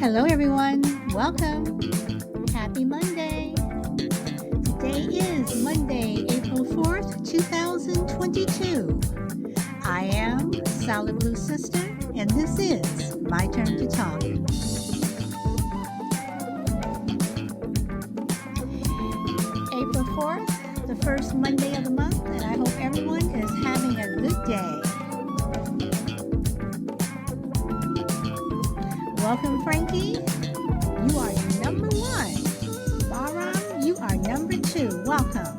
Hello, everyone. Welcome. Happy Monday. Today is Monday, April 4th, 2022. I am Solid Blue Sister, and this is My Turn to Talk. April 4th, the first Monday of the month, and I hope everyone is having a good day. Welcome, Frankie. You are number one. Baram, you are number two. Welcome.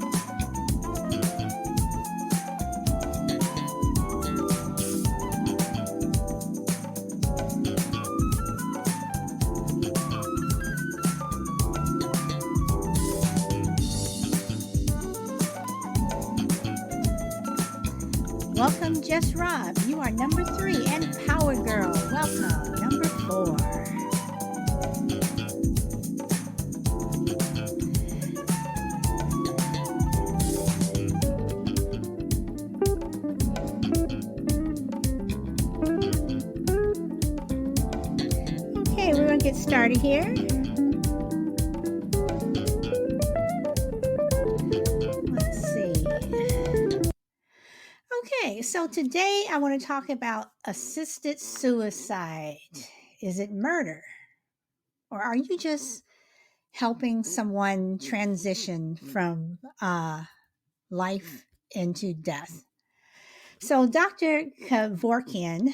Welcome, Jess Rob. You are number three. And Power Girl, welcome, number four. Okay, we're going to get started here. Let's see. Okay, so today I want to talk about assisted suicide. Is it murder? Or are you just helping someone transition from life into death? So Dr. Kevorkian,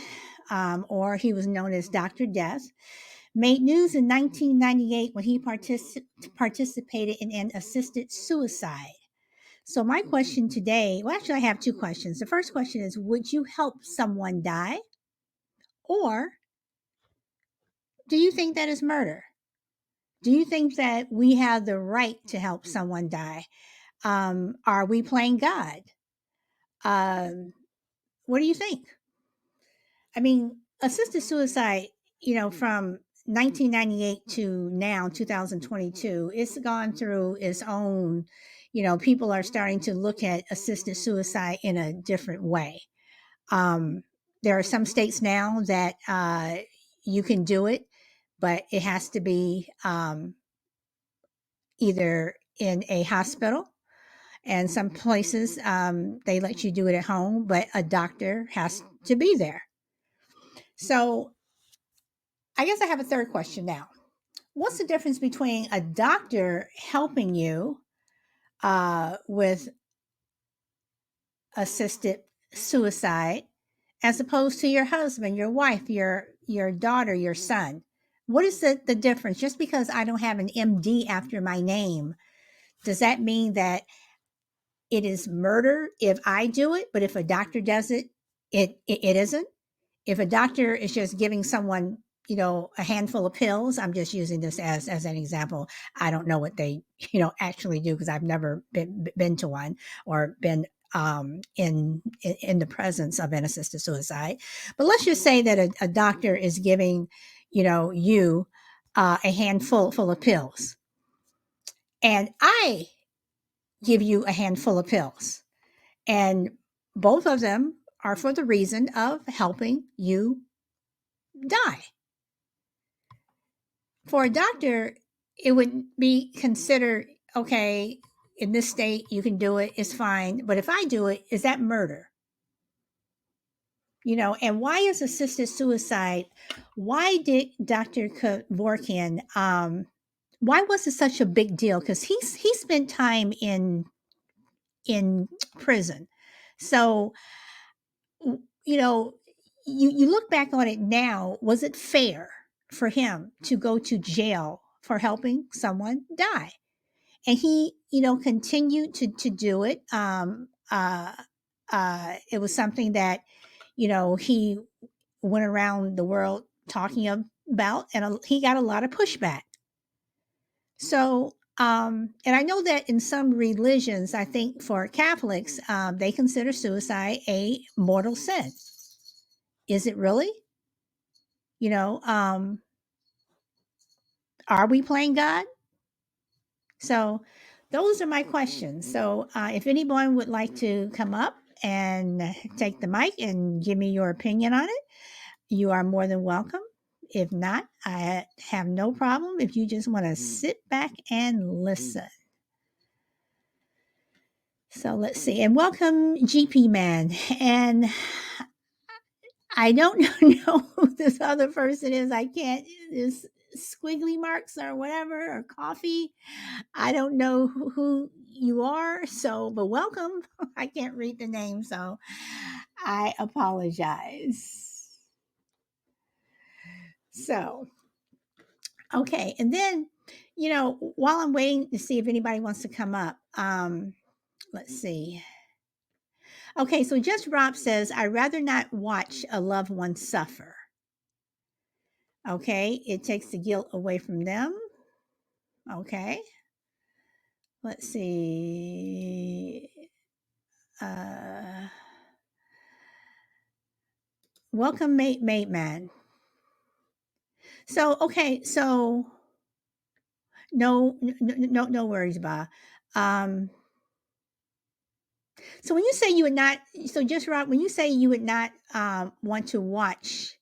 or he was known as Dr. Death, made news in 1998 when he participated in an assisted suicide. So my question today, well, actually I have two questions. The first question is, would you help someone die? Or do you think that is murder? Do you think that we have the right to help someone die? Are we playing God? What do you think? I mean, assisted suicide, from 1998 to now, 2022, it's gone through its own, people are starting to look at assisted suicide in a different way. There are some states now that you can do it, but it has to be either in a hospital, and some places they let you do it at home, but a doctor has to be there. So I guess I have a third question now. What's the difference between a doctor helping you with assisted suicide as opposed to your husband, your wife, your daughter, your son? What is the difference? Just because I don't have an MD after my name, does that mean that it is murder if I do it, but if a doctor does it, it isn't? If a doctor is just giving someone, a handful of pills, I'm just using this as an example. I don't know what they, actually do because I've never been to one or been in the presence of an assisted suicide. But let's just say that a doctor is giving, you a handful full of pills, and I give you a handful of pills, and both of them are for the reason of helping you die. For a doctor, it would be considered, okay, in this state, you can do it, it's fine. But if I do it, is that murder? And why is assisted suicide? Why did Dr. Kevorkian, why was it such a big deal? Because he spent time in prison. So, you look back on it now, was it fair for him to go to jail for helping someone die? And he, continued to do it. It was something that, he went around the world talking about, and he got a lot of pushback. So, and I know that in some religions, I think for Catholics, they consider suicide a mortal sin. Is it really? You know, um, are we playing God? So those are my questions. So if anyone would like to come up and take the mic and give me your opinion on it, you are more than welcome. If not, I have no problem if you just want to sit back and listen. So let's see. And welcome, GP Man. And I don't know who this other person is. I can't, this squiggly marks or whatever, or coffee. I don't know who you are. So, but welcome. I can't read the name. So I apologize. So, okay. And then, while I'm waiting to see if anybody wants to come up, let's see. Okay, so Just Rob says, I'd rather not watch a loved one suffer. Okay, it takes the guilt away from them. Okay, let's see. Welcome, mate man. So, okay, so no worries, Ba. So when you say you would not, so Just Rob, when you say you would not want to watch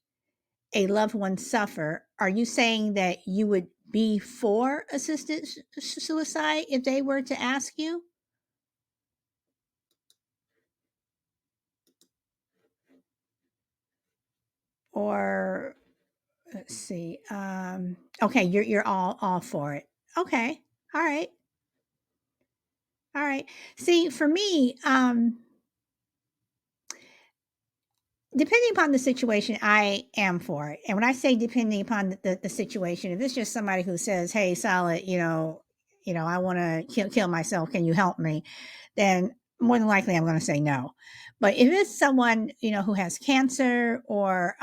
a loved one suffer, are you saying that you would be for assisted suicide if they were to ask you? Or let's see. Okay, you're all for it. Okay. All right. All right. See, for me, depending upon the situation, I am for it. And when I say depending upon the situation, if it's just somebody who says, "Hey, Solid, I want to kill myself. Can you help me?" Then more than likely, I'm going to say no. But if it's someone who has cancer or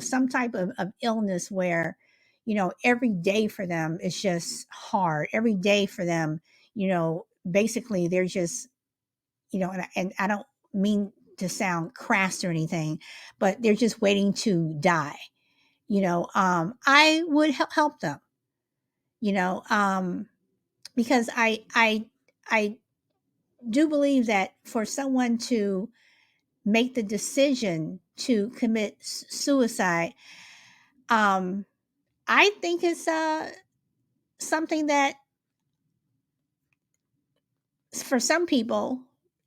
some type of illness where every day for them is just hard. Every day for them, basically they're just and I don't mean to sound crass or anything, but they're just waiting to die. I would help them, you know, um, because I do believe that for someone to make the decision to commit suicide, um, I think it's something that for some people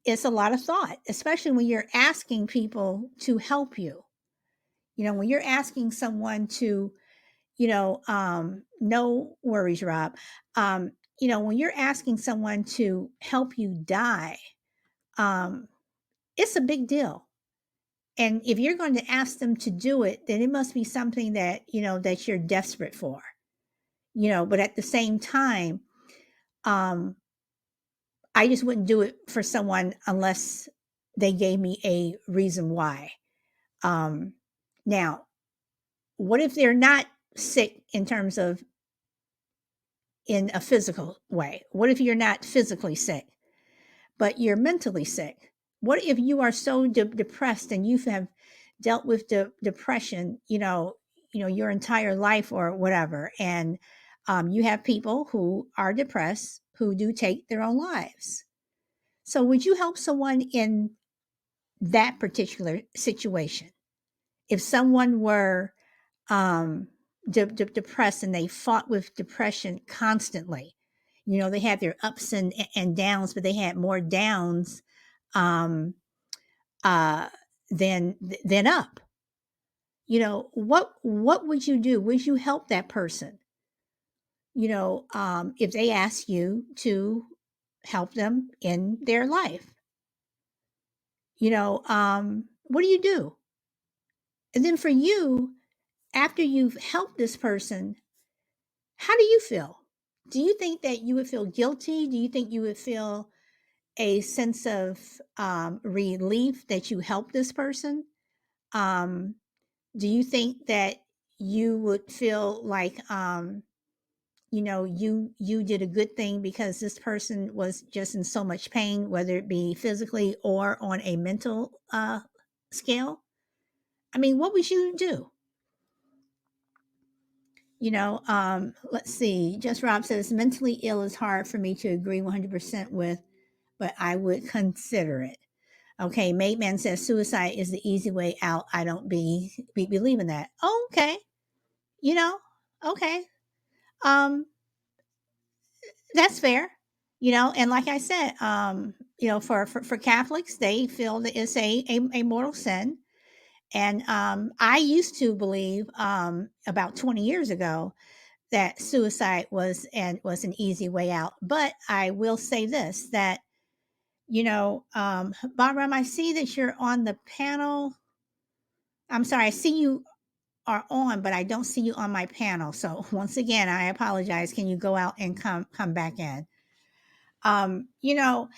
it's a lot of thought, especially when you're asking people to help you. When you're asking someone to, no worries, Rob. When you're asking someone to help you die, um, it's a big deal. And if you're going to ask them to do it, then it must be something that, that you're desperate for, but at the same time, um, I just wouldn't do it for someone unless they gave me a reason why. Um, Now, what if they're not sick in terms of in a physical way? What if you're not physically sick, but you're mentally sick? What if you are so depressed and you have dealt with depression, your entire life or whatever, and you have people who are depressed who do take their own lives? So, would you help someone in that particular situation? If someone were depressed and they fought with depression constantly. They had their ups and downs, but they had more downs um, uh, than up. What would you do? Would you help that person? If they ask you to help them in their life, what do you do? And then for you, after you've helped this person, how do you feel? Do you think that you would feel guilty? Do you think you would feel a sense of relief that you helped this person? Um, do you think that you would feel like you did a good thing because this person was just in so much pain, whether it be physically or on a mental scale? I mean, what would you do? Let's see. Just Rob says mentally ill is hard for me to agree 100% with, but I would consider it. Okay, Mate Man says suicide is the easy way out. I don't believe in that. Oh, okay. you know, okay, um, that's fair. And like I said, for Catholics, they feel that it's a mortal sin. And I used to believe about 20 years ago that suicide was an easy way out. But I will say this, that Barbara, I see that you're on the panel. I'm sorry, I see you are on, but I don't see you on my panel. So once again, I apologize. Can you go out and come back in? You know,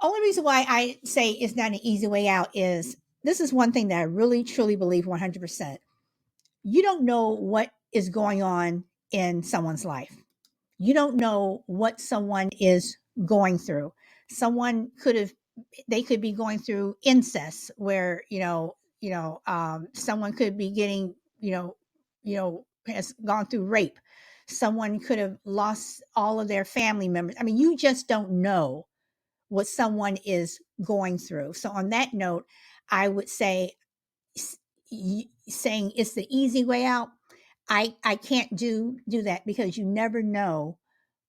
only reason why I say it's not an easy way out is this is one thing that I really truly believe 100%. You don't know what is going on in someone's life. You don't know what someone is going through. Someone could have they could be going through incest where, someone could be getting, has gone through rape. Someone could have lost all of their family members. I mean, you just don't know what someone is going through. So on that note, I would say saying it's the easy way out. I can't do that because you never know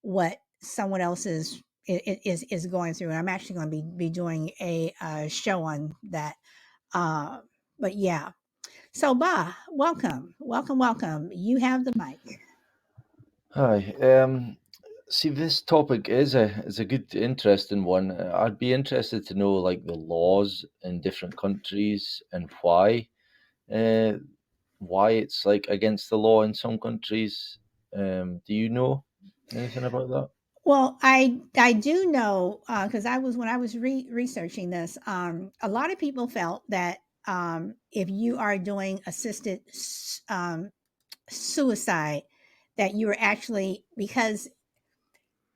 what someone else is going through. And I'm actually going to be doing a show on that. Uh, but yeah. So Ba, welcome. You have the mic. Hi. See, this topic is a good, interesting one. I'd be interested to know like the laws in different countries and uh, why it's like against the law in some countries. Do you know anything about that? Well, I do know because I was when I was researching this, a lot of people felt that if you are doing assisted suicide, that you were actually because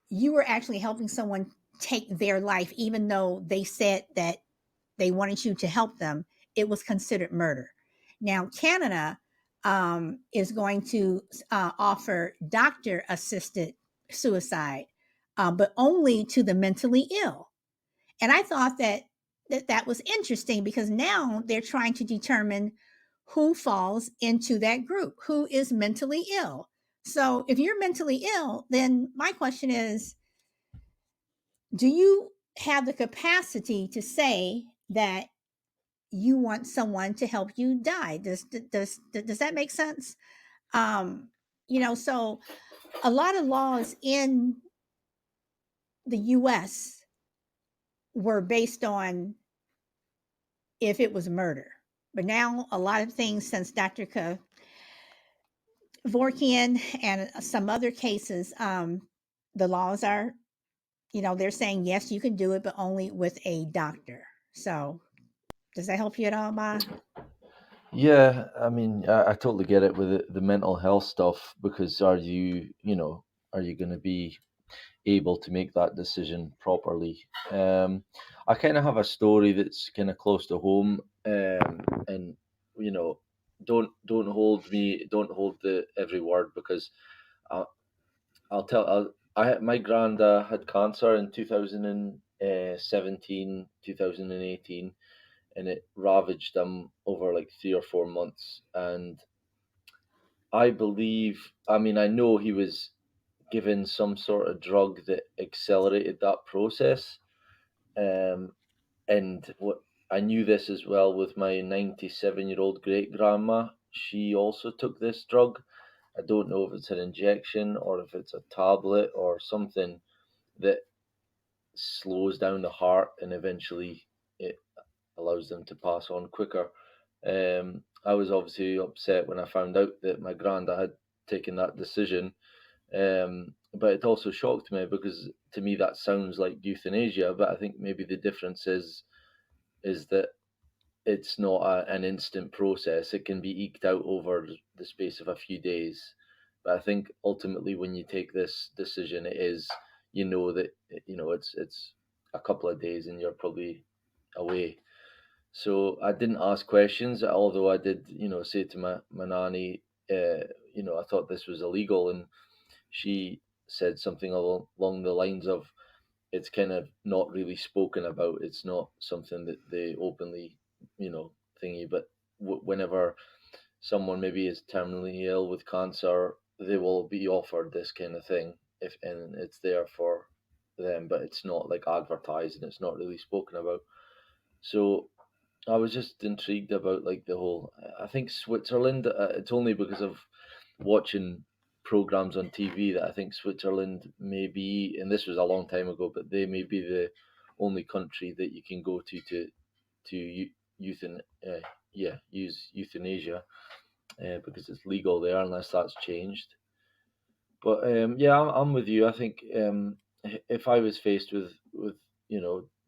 you were actually helping someone take their life, even though they said that they wanted you to help them, it was considered murder. Now, Canada is going to offer doctor assisted suicide, but only to the mentally ill. And I thought that was interesting because now they're trying to determine who falls into that group, who is mentally ill. So if you're mentally ill, then my question is, do you have the capacity to say that you want someone to help you die? Does that make sense? Um, so a lot of laws in the US were based on if it was murder. But now a lot of things since Dr. Kevorkian and some other cases, the laws are, they're saying yes, you can do it, but only with a doctor. So does that help you at all, Ma? Yeah, I mean, I totally get it with the mental health stuff because are you going to be able to make that decision properly? I kind of have a story that's kind of close to home, and you know, don't hold the every word because I'll, I'll tell. My granddad had cancer in 2017, 2018, and it ravaged him over like 3 or 4 months. And I mean, I know he was given some sort of drug that accelerated that process. Um, and what I knew this as well with my 97-year-old great grandma. She also took this drug. I don't know if it's an injection or if it's a tablet or something that slows down the heart and eventually it allows them to pass on quicker. I was obviously upset when I found out that my granddad had taken that decision, but it also shocked me because to me that sounds like euthanasia. But I think maybe the difference is that it's not an instant process. It can be eked out over the space of a few days. But I think ultimately, when you take this decision, it is that it's a couple of days and you're probably away. So I didn't ask questions, although I did, say to my nanny, I thought this was illegal, and she said something along the lines of, "It's kind of not really spoken about. It's not something that they openly, thingy." But whenever someone maybe is terminally ill with cancer, they will be offered this kind of thing if and it's there for them, but it's not like advertised and it's not really spoken about. So I was just intrigued about like the whole. I think Switzerland. It's only because of watching programs on TV that I think Switzerland may be, and this was a long time ago, but they may be the only country that you can go to euthan yeah use euthanasia because it's legal there unless that's changed. But yeah, I'm with you. I think if I was faced with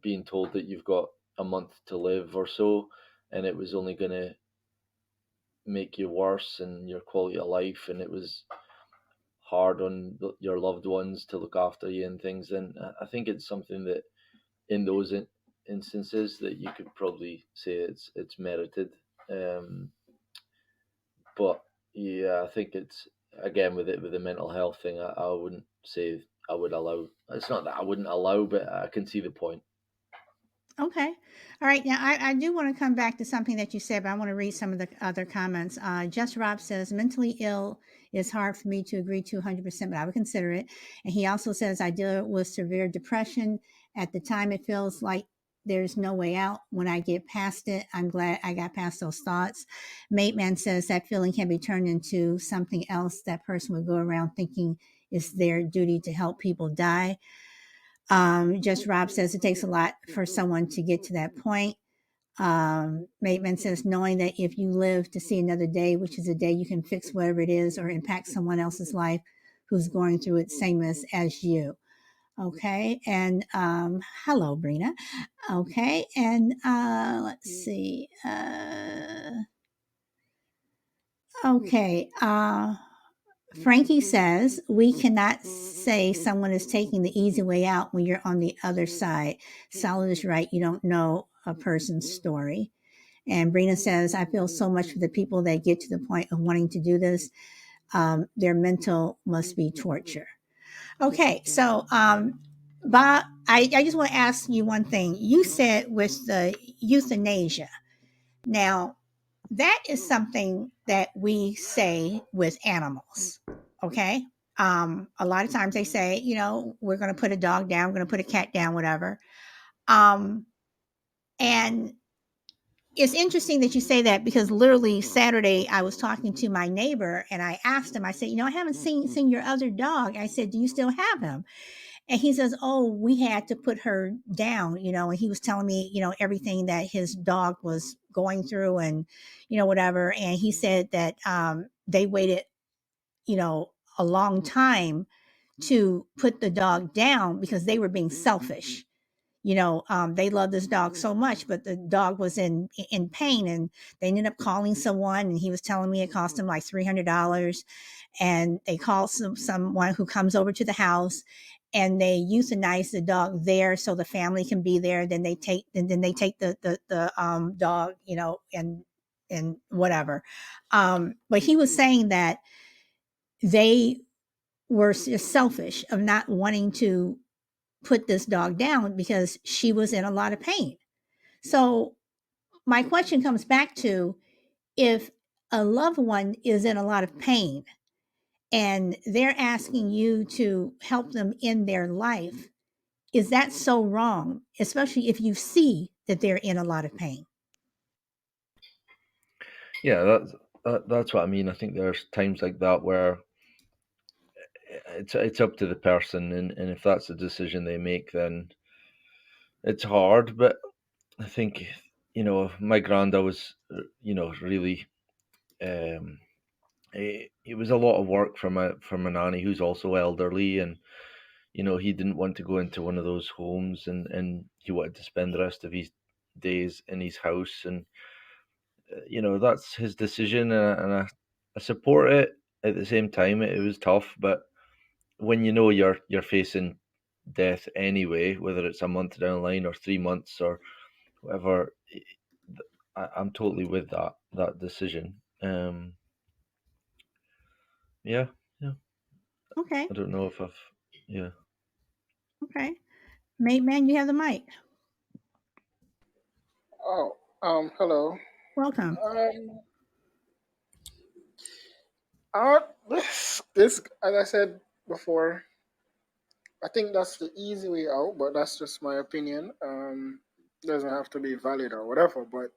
being told that you've got a month to live or so, and it was only going to make you worse and your quality of life, and it was hard on your loved ones to look after you and things, then I think it's something that in those instances that you could probably say it's merited. Um, but yeah, I think it's again with the mental health thing. I wouldn't say I would allow. It's not that I wouldn't allow, but I can see the point. Okay. All right. Now, I do want to come back to something that you said, but I want to read some of the other comments. Just Rob says, mentally ill is hard for me to agree to 100%, but I would consider it. And he also says, I deal with severe depression. At the time, it feels like there's no way out. When I get past it, I'm glad I got past those thoughts. Mate Man says that feeling can be turned into something else. That person would go around thinking it's their duty to help people die. Just Rob says it takes a lot for someone to get to that point. Maitman says, knowing that if you live to see another day, which is a day you can fix whatever it is or impact someone else's life who's going through it, same as you. Okay. And hello, Brina. Okay. And let's see. Okay. Frankie says, we cannot say someone is taking the easy way out when you're on the other side. Solid is right. You don't know a person's story. And Brina says, I feel so much for the people that get to the point of wanting to do this. Their mental must be torture. Okay. So, Bob, I just want to ask you one thing. You said with the euthanasia. Now, that is something that we say with animals. Okay. A lot of times they say, we're going to put a dog down, we're going to put a cat down, whatever. Um, and it's interesting that you say that because literally Saturday I was talking to my neighbor and I asked him, I said, I haven't seen your other dog. I said, do you still have him? And he says, oh, we had to put her down, and he was telling me, everything that his dog was going through and, whatever. And he said that they waited, a long time to put the dog down because they were being selfish. They loved this dog so much, but the dog was in pain, and they ended up calling someone. And he was telling me it cost him like $300, and they called someone who comes over to the house, and they euthanize the dog there so the family can be there. Then they take the dog, and whatever. But he was saying that they were just selfish of not wanting to put this dog down because she was in a lot of pain. So my question comes back to, if a loved one is in a lot of pain and they're asking you to help them in their life, is that so wrong, especially if you see that they're in a lot of pain? Yeah, that's what I mean. I think there's times like that where it's up to the person, and if that's the decision they make, then it's hard. But I think my granda was really um, it was a lot of work for my nanny who's also elderly, and he didn't want to go into one of those homes, and he wanted to spend the rest of his days in his house, and that's his decision, and I support it. At the same time, it was tough, but when you're facing death anyway, whether it's a month down the line or 3 months or whatever, I'm totally with that decision. Yeah, yeah. Okay. I don't know if I've yeah. Okay. Mate man, you have the mic. Hello. Welcome. Um, This, as I said before, I think that's the easy way out, but that's just my opinion. Doesn't have to be valid or whatever, but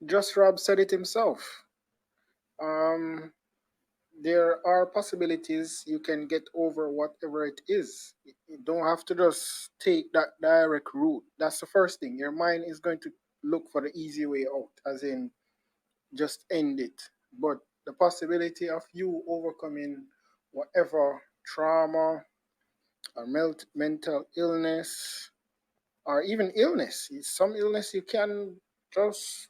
just Rob said it himself. Um, there are possibilities you can get over whatever it is. You don't have to just take that direct route. That's the first thing. Your mind is going to look for the easy way out, as in just end it. But the possibility of you overcoming whatever trauma or mental illness or even illness, some illness you can just,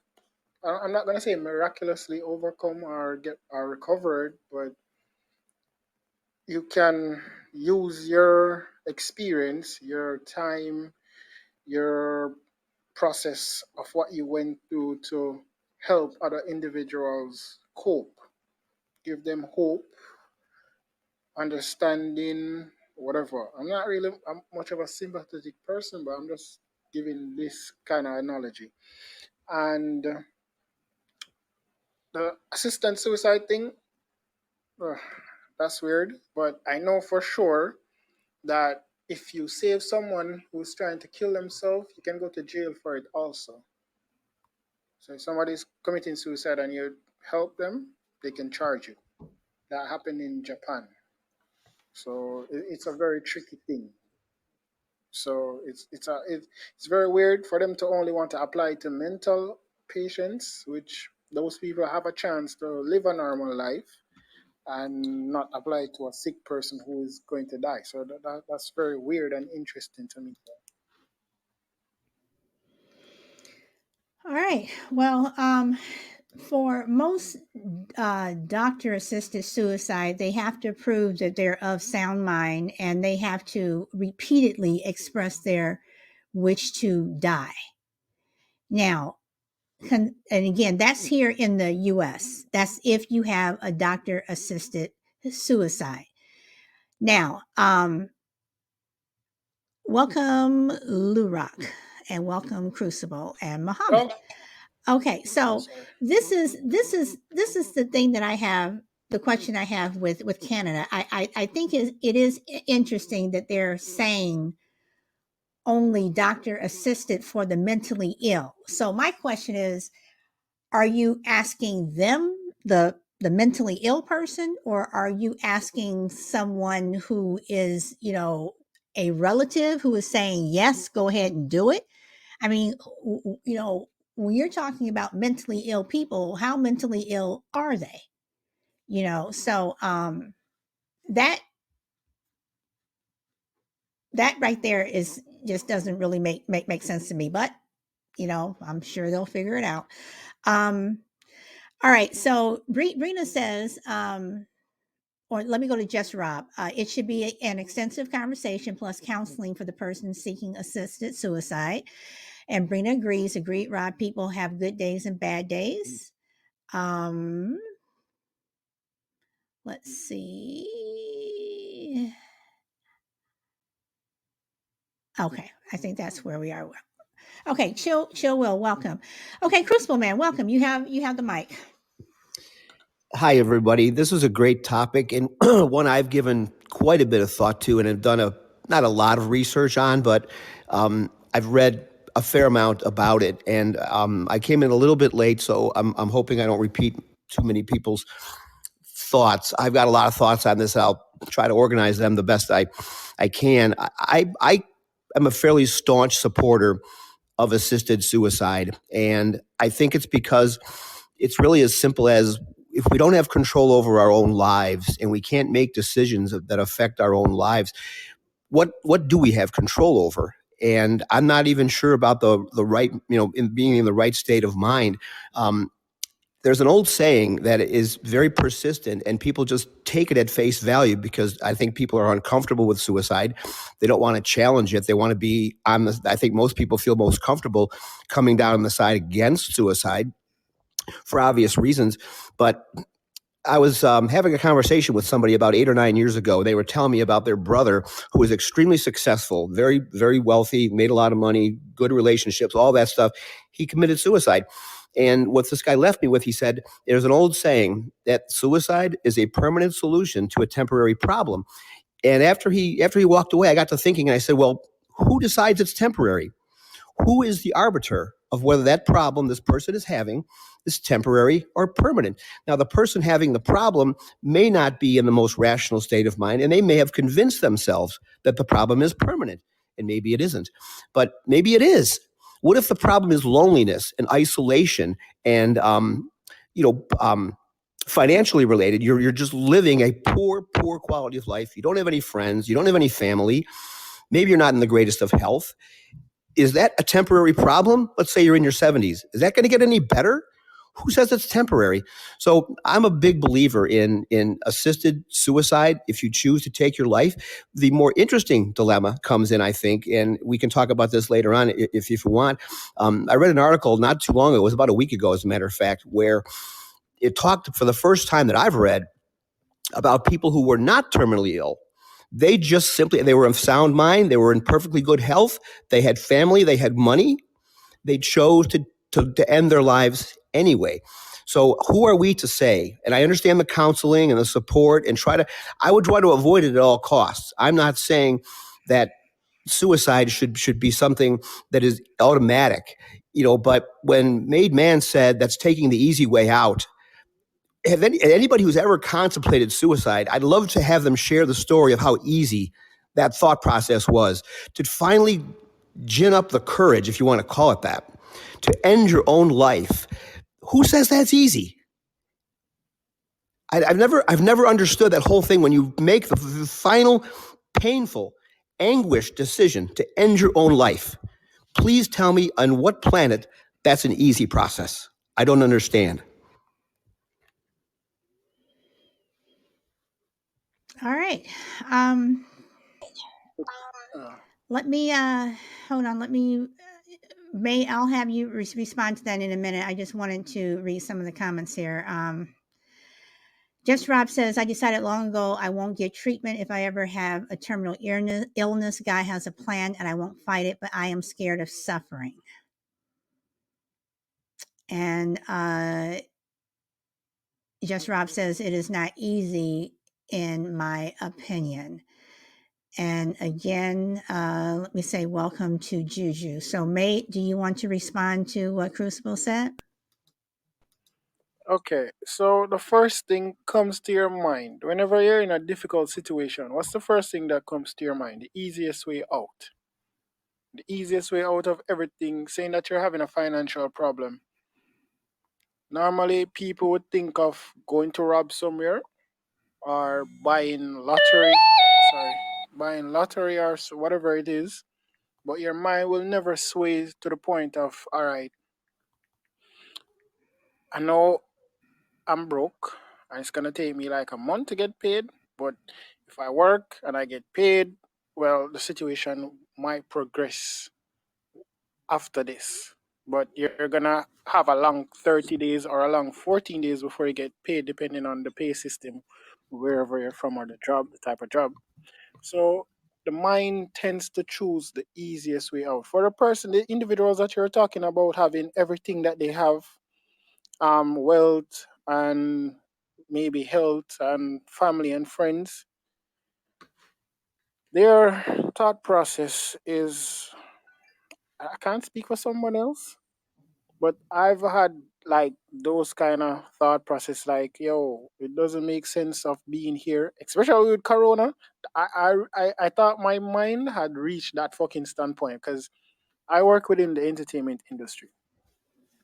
I'm not going to say miraculously overcome or get or recovered, but you can use your experience, your time, your process of what you went through to help other individuals cope, give them hope, understanding, whatever. I'm not really I'm much of a sympathetic person, but I'm just giving this kind of analogy. And the assistant suicide thing, uh, that's weird, but I know for sure that if you save someone who's trying to kill themselves, you can go to jail for it also. So if somebody's committing suicide and you help them, they can charge you. That happened in Japan. So it's a very tricky thing. So it's very weird for them to only want to apply to mental patients, which those people have a chance to live a normal life, and not apply to a sick person who is going to die. So that's very weird and interesting to me. All right. Well, for most doctor assisted suicide, they have to prove that they're of sound mind and they have to repeatedly express their wish to die. Now, and again, that's here in the US. That's if you have a doctor assisted suicide. Now, welcome Lurak and welcome Crucible and Muhammad. Oh, Okay, so sorry. this is the thing that I have, the question I have with Canada. I think it is interesting that they're saying only doctor assisted for the mentally ill. So my question is, are you asking them, the mentally ill person, or are you asking someone who is, a relative who is saying yes, go ahead and do it? I mean, when you're talking about mentally ill people, how mentally ill are they? So that that right there is just doesn't really make sense to me. But I'm sure they'll figure it out. Um, all right. So Brina says, or let me go to Just Rob. It should be an extensive conversation plus counseling for the person seeking assisted suicide. And Brina agrees. Agreed, Rob. People have good days and bad days. Um, let's see. Okay, I think that's where we are. Okay, chill, Will, welcome. Okay, Crucible Man, welcome. You have the mic. Hi, everybody. This is a great topic and one I've given quite a bit of thought to and have done not a lot of research on, but I've read a fair amount about it. And I came in a little bit late, so I'm hoping I don't repeat too many people's thoughts. I've got a lot of thoughts on this. I'll try to organize them the best I can. I am a fairly staunch supporter of assisted suicide. And I think it's because it's really as simple as, if we don't have control over our own lives and we can't make decisions that affect our own lives, what do we have control over? And I'm not even sure about the right, in being in the right state of mind. There's an old saying that is very persistent, and people just take it at face value because I think people are uncomfortable with suicide. They don't want to challenge it. They want to be on the. I think most people feel most comfortable coming down on the side against suicide for obvious reasons. But I was having a conversation with somebody about 8 or 9 years ago. They were telling me about their brother, who was extremely successful, very, very wealthy, made a lot of money, good relationships, all that stuff. He committed suicide. And what this guy left me with, he said, there's an old saying that suicide is a permanent solution to a temporary problem. And after he walked away, I got to thinking, and I said, well, who decides it's temporary? Who is the arbiter of whether that problem this person is having is temporary or permanent? Now, the person having the problem may not be in the most rational state of mind, and they may have convinced themselves that the problem is permanent, and maybe it isn't. But maybe it is. What if the problem is loneliness and isolation and, you know, financially related? You're just living a poor quality of life. You don't have any friends. You don't have any family. Maybe you're not in the greatest of health. Is that a temporary problem? Let's say you're in your 70s. Is that going to get any better? Who says it's temporary? So I'm a big believer in assisted suicide if you choose to take your life. The more interesting dilemma comes in, I think, and we can talk about this later on if you want. I read an article not too long ago, it was about a week ago, as a matter of fact, where it talked for the first time that I've read about people who were not terminally ill. They just simply, they were of sound mind. They were in perfectly good health. They had family. They had money. They chose to end their lives anyway. So who are we to say? And I understand the counseling and the support and I would try to avoid it at all costs. I'm not saying that suicide should be something that is automatic, but when Made Man said that's taking the easy way out, anybody who's ever contemplated suicide, I'd love to have them share the story of how easy that thought process was to finally gin up the courage, if you want to call it that, to end your own life. Who says that's easy? I've never understood that whole thing when you make the final painful, anguished decision to end your own life. Please tell me on what planet that's an easy process. I don't understand. All right. Uh, Let me hold on. I'll have you respond to that in a minute. I just wanted to read some of the comments here. Just Rob says, I decided long ago I won't get treatment if I ever have a terminal illness. Guy has a plan and I won't fight it, but I am scared of suffering. And Just Rob says, it is not easy in my opinion. And again, let me say welcome to Juju. So, Mate, do you want to respond to what Crucible said? okay, so the first thing comes to your mind whenever you're in a difficult situation. What's the first thing that comes to your mind? The easiest way out. The easiest way out of everything, saying that you're having a financial problem. Normally, people would think of going to rob somewhere or buying lottery. Sorry, buying lottery or whatever it is. But your mind will never sway to the point of, all right, I know I'm broke and it's gonna take me like a month to get paid, but if I work and I get paid, well, the situation might progress after this. But you're gonna have a long 30 days or a long 14 days before you get paid, depending on the pay system, wherever you're from or the type of job. So the mind tends to choose the easiest way out. For the person, the individuals that you're talking about having everything that they have, wealth and maybe health and family and friends, their thought process is, I can't speak for someone else, but I've had like those kind of thought process like, yo, it doesn't make sense of being here, especially with Corona. I thought my mind had reached that fucking standpoint because I work within the entertainment industry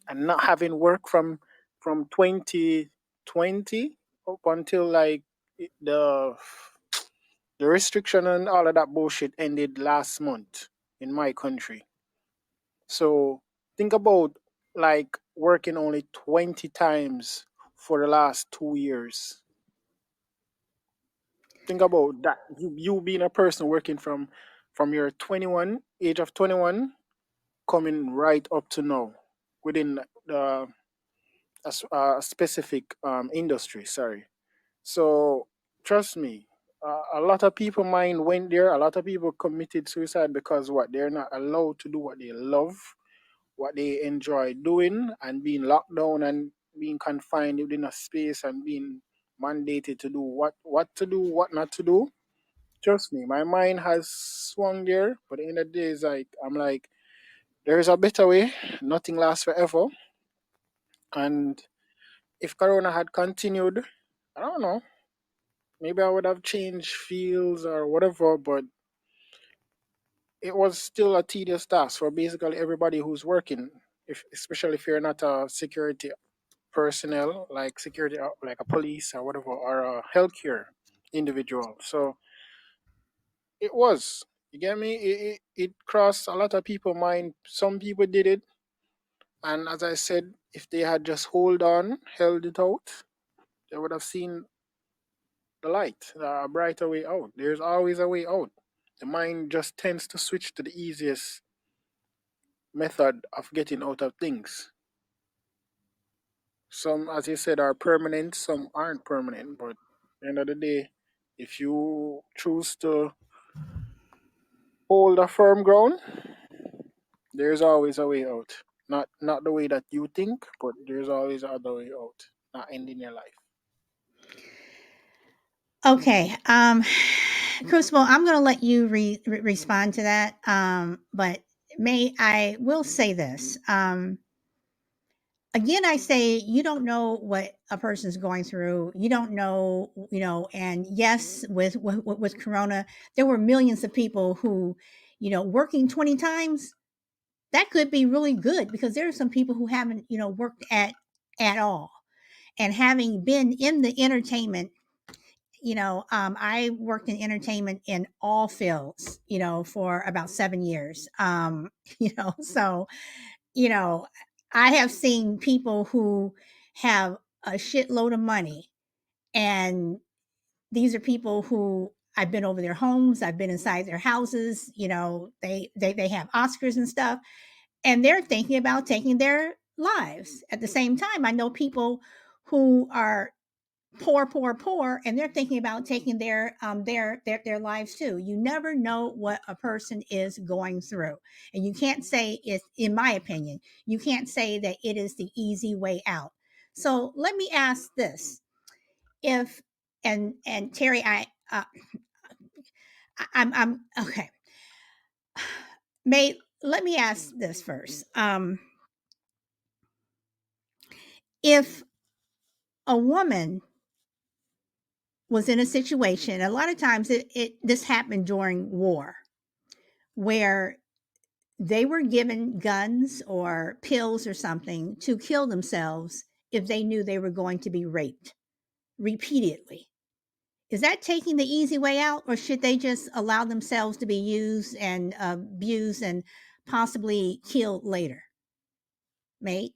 and not having work from 2020 up until like the the restriction and all of that bullshit ended last month in my country. So think about like working only 20 times for the last 2 years. Think about that. You being a person working from your 21 age of 21 coming right up to now within the a specific industry. Sorry. So trust me, a lot of people mind went there. A lot of people committed suicide because what they're not allowed to do what they love, what they enjoy doing, and being locked down and being confined within a space and being mandated to do what to do, what not to do. Trust me, my mind has swung there, but at the end of the day, I'm like, there is a better way. Nothing lasts forever. And if Corona had continued, I don't know, maybe I would have changed fields or whatever, but it was still a tedious task for basically everybody who's working, especially if you're not a security personnel, like security, like a police or whatever, or a healthcare individual. So it was. You get me? It crossed a lot of people's mind. Some people did it, and as I said, if they had just hold on, held it out, they would have seen the light, a brighter way out. There's always a way out. The mind just tends to switch to the easiest method of getting out of things. Some, as you said, are permanent, some aren't permanent, but at the end of the day, if you choose to hold a firm ground, there's always a way out. Not the way that you think, but there's always other way out. Not ending your life. Okay. Crucible, I'm going to let you respond to that. But I will say this. Again, I say you don't know what a person's going through. You don't know, and yes, with Corona, there were millions of people who, working 20 times, that could be really good because there are some people who haven't, worked at all. And having been in the entertainment, I worked in entertainment in all fields, for about 7 years. So, you know, I have seen people who have a shitload of money, and these are people who I've been over their homes, I've been inside their houses, they have Oscars and stuff, and they're thinking about taking their lives. At the same time, I know people who are poor, poor, poor, and they're thinking about taking their lives too. You never know what a person is going through, and you can't say it. In my opinion, you can't say that it is the easy way out. So let me ask this: if and Terry, I'm okay. May Let me ask this first. If a woman was in a situation, a lot of times this happened during war, where they were given guns or pills or something to kill themselves if they knew they were going to be raped repeatedly. Is that taking the easy way out, or should they just allow themselves to be used and abused and possibly killed later? Mate?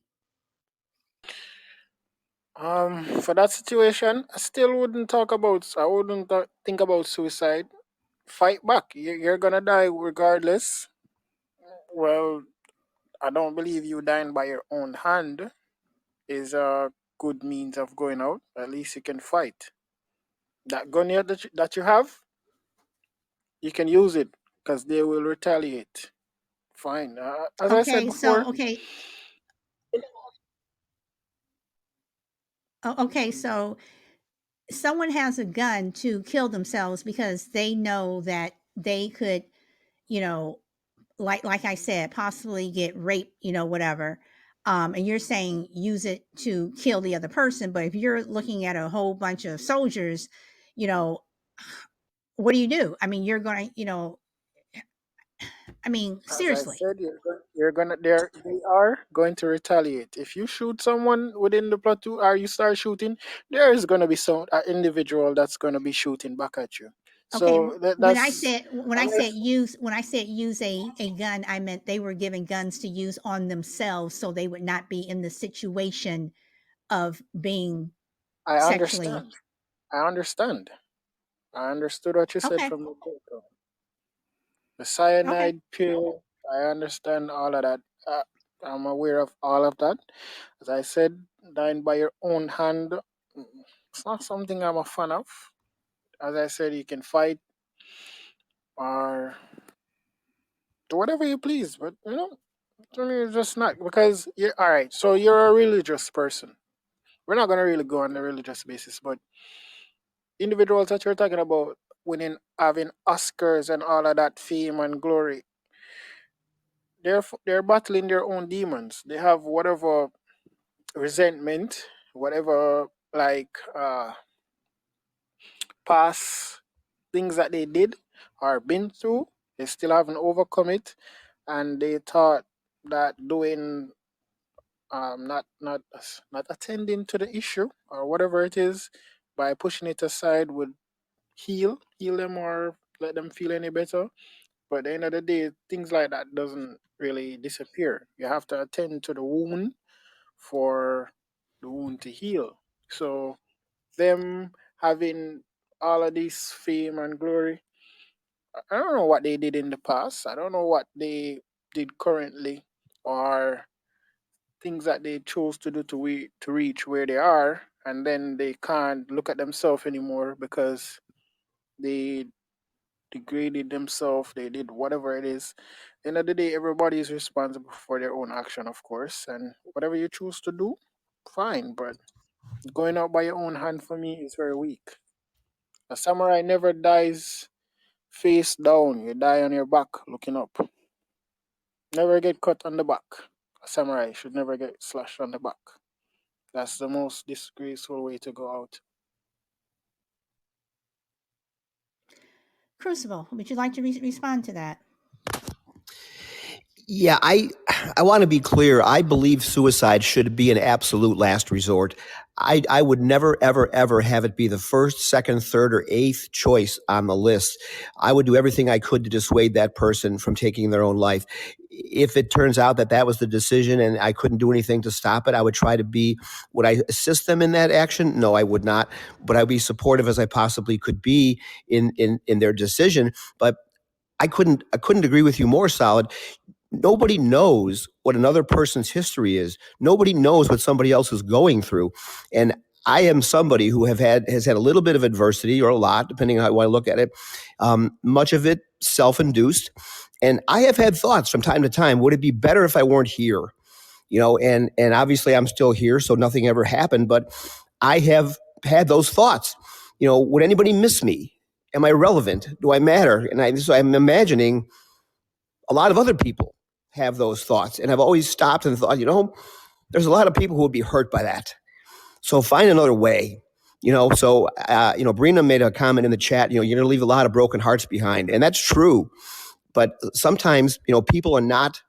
For that situation, I still wouldn't talk about. I wouldn't think about suicide. Fight back. You're gonna die regardless. Well, I don't believe you dying by your own hand is a good means of going out. At least you can fight. That gun here that you have, you can use it because they will retaliate. Fine. As I said Okay, so before, okay, okay, so someone has a gun to kill themselves because they know that they could, you know, like I said, possibly get raped, whatever. And you're saying use it to kill the other person, but if you're looking at a whole bunch of soldiers, you know, what do? I mean, you're going to, I mean, as I seriously. said, they are going to retaliate. If you shoot someone within the platoon or you start shooting, there is going to be some individual that's going to be shooting back at you. Okay, So when I that's said use a gun, I meant they were given guns to use on themselves so they would not be in the situation of being I sexually. understand. I understand. I understood what you said Okay. from the get-go. The Okay. cyanide pill, I understand all of that. I'm aware of all of that. As I said, dying by your own hand, it's not something I'm a fan of. As I said, you can fight or do whatever you please, but To me, it's just not because you're all right. So you're a religious person. We're not gonna really go on the religious basis, but individuals that you're talking about winning, having Oscars and all of that fame and glory, they're battling their own demons. They have whatever resentment, whatever like past things that they did or been through. They still haven't overcome it, and they thought that doing not attending to the issue or whatever it is by pushing it aside would heal them or let them feel any better. But at the end of the day, things like that doesn't really disappear. You have to attend to the wound for the wound to heal. So them having all of this fame and glory, I don't know what they did in the past. I don't know what they did currently or things that they chose to do to reach where they are, and then they can't look at themselves anymore because they degraded themselves, they did whatever it is. End of the day, everybody is responsible for their own action, of course, and whatever you choose to do, fine. But going out by your own hand for me is very weak. A samurai never dies face down. You die on your back looking up. Never get cut on the back. A samurai should never get slashed on the back. That's the most disgraceful way to go out. Crucible, would you like to respond to that? Yeah, I want to be clear. I believe suicide should be an absolute last resort. I would never, ever, ever have it be the first, second, third, or eighth choice on the list. I would do everything I could to dissuade that person from taking their own life. If it turns out that that was the decision and I couldn't do anything to stop it, I would try to be, would I assist them in that action? No, I would not. But I'd be supportive as I possibly could be in their decision. But I couldn't agree with you more, Solid. Nobody knows what another person's history is. Nobody knows what somebody else is going through. And I am somebody who has had a little bit of adversity or a lot, depending on how I look at it. Much of it self-induced. And I have had thoughts from time to time, would it be better if I weren't here? And obviously I'm still here, so nothing ever happened, but I have had those thoughts. Would anybody miss me? Am I relevant? Do I matter? And so I'm imagining a lot of other people have those thoughts. And I've always stopped and thought, there's a lot of people who would be hurt by that. So find another way. Brina made a comment in the chat, you're going to leave a lot of broken hearts behind. And that's true. But sometimes, people are not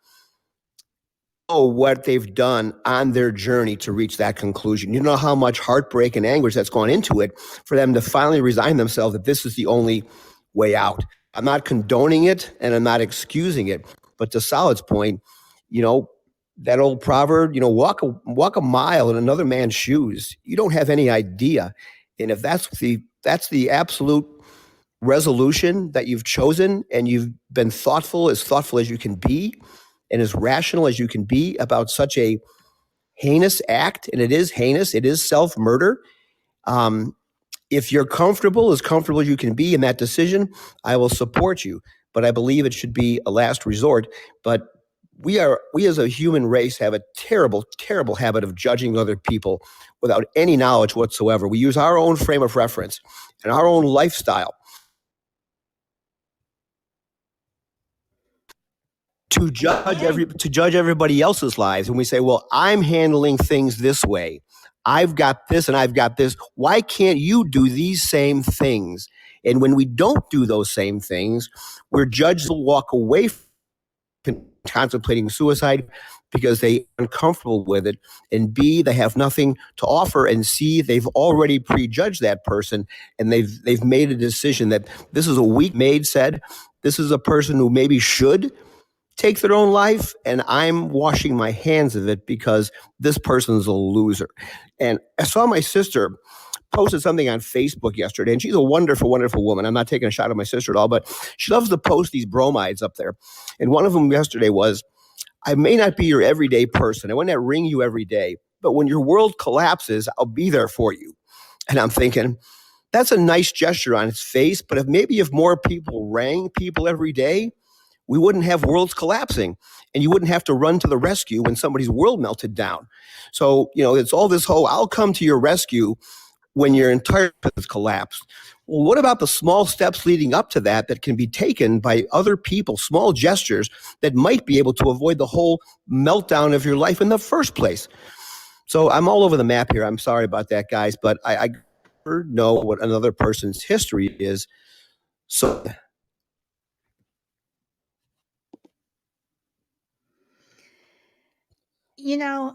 what they've done on their journey to reach that conclusion. You know how much heartbreak and anguish that's gone into it for them to finally resign themselves that this is the only way out. I'm not condoning it and I'm not excusing it, but to Solid's point, that old proverb, walk a mile in another man's shoes. You don't have any idea. And if that's the absolute resolution that you've chosen and you've been thoughtful as you can be and as rational as you can be about such a heinous act, and it is heinous, it is self-murder. If you're comfortable as you can be in that decision, I will support you. But I believe it should be a last resort. But we as a human race have a terrible, terrible habit of judging other people without any knowledge whatsoever. We use our own frame of reference and our own lifestyle to judge everybody else's lives. And we say, well, I'm handling things this way. I've got this and I've got this. Why can't you do these same things? And when we don't do those same things, we're judged to walk away from contemplating suicide because they are uncomfortable with it. And B, they have nothing to offer. And C, they've already prejudged that person and they've made a decision that this is a weak maid said, this is a person who maybe should take their own life, and I'm washing my hands of it because this person's a loser. And I saw my sister posted something on Facebook yesterday, and she's a wonderful, wonderful woman. I'm not taking a shot at my sister at all, but she loves to post these bromides up there. And one of them yesterday was, I may not be your everyday person. I will not ring you every day, but when your world collapses, I'll be there for you. And I'm thinking, that's a nice gesture on its face, but if more people rang people every day, we wouldn't have worlds collapsing, and you wouldn't have to run to the rescue when somebody's world melted down. So, it's all this whole, I'll come to your rescue when your entire has collapsed. Well, what about the small steps leading up to that can be taken by other people, small gestures that might be able to avoid the whole meltdown of your life in the first place? So I'm all over the map here. I'm sorry about that, guys, but I never know what another person's history is. So You know,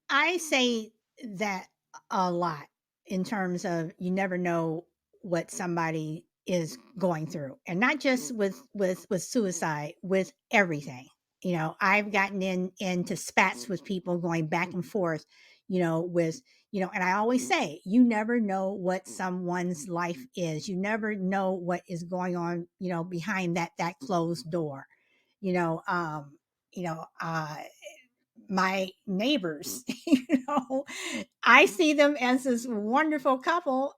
I say that a lot in terms of you never know what somebody is going through, and not just with suicide, with everything. I've gotten into spats with people going back and forth, with and I always say you never know what someone's life is. You never know what is going on, behind that closed door. You know, you know, uh my neighbors, I see them as this wonderful couple,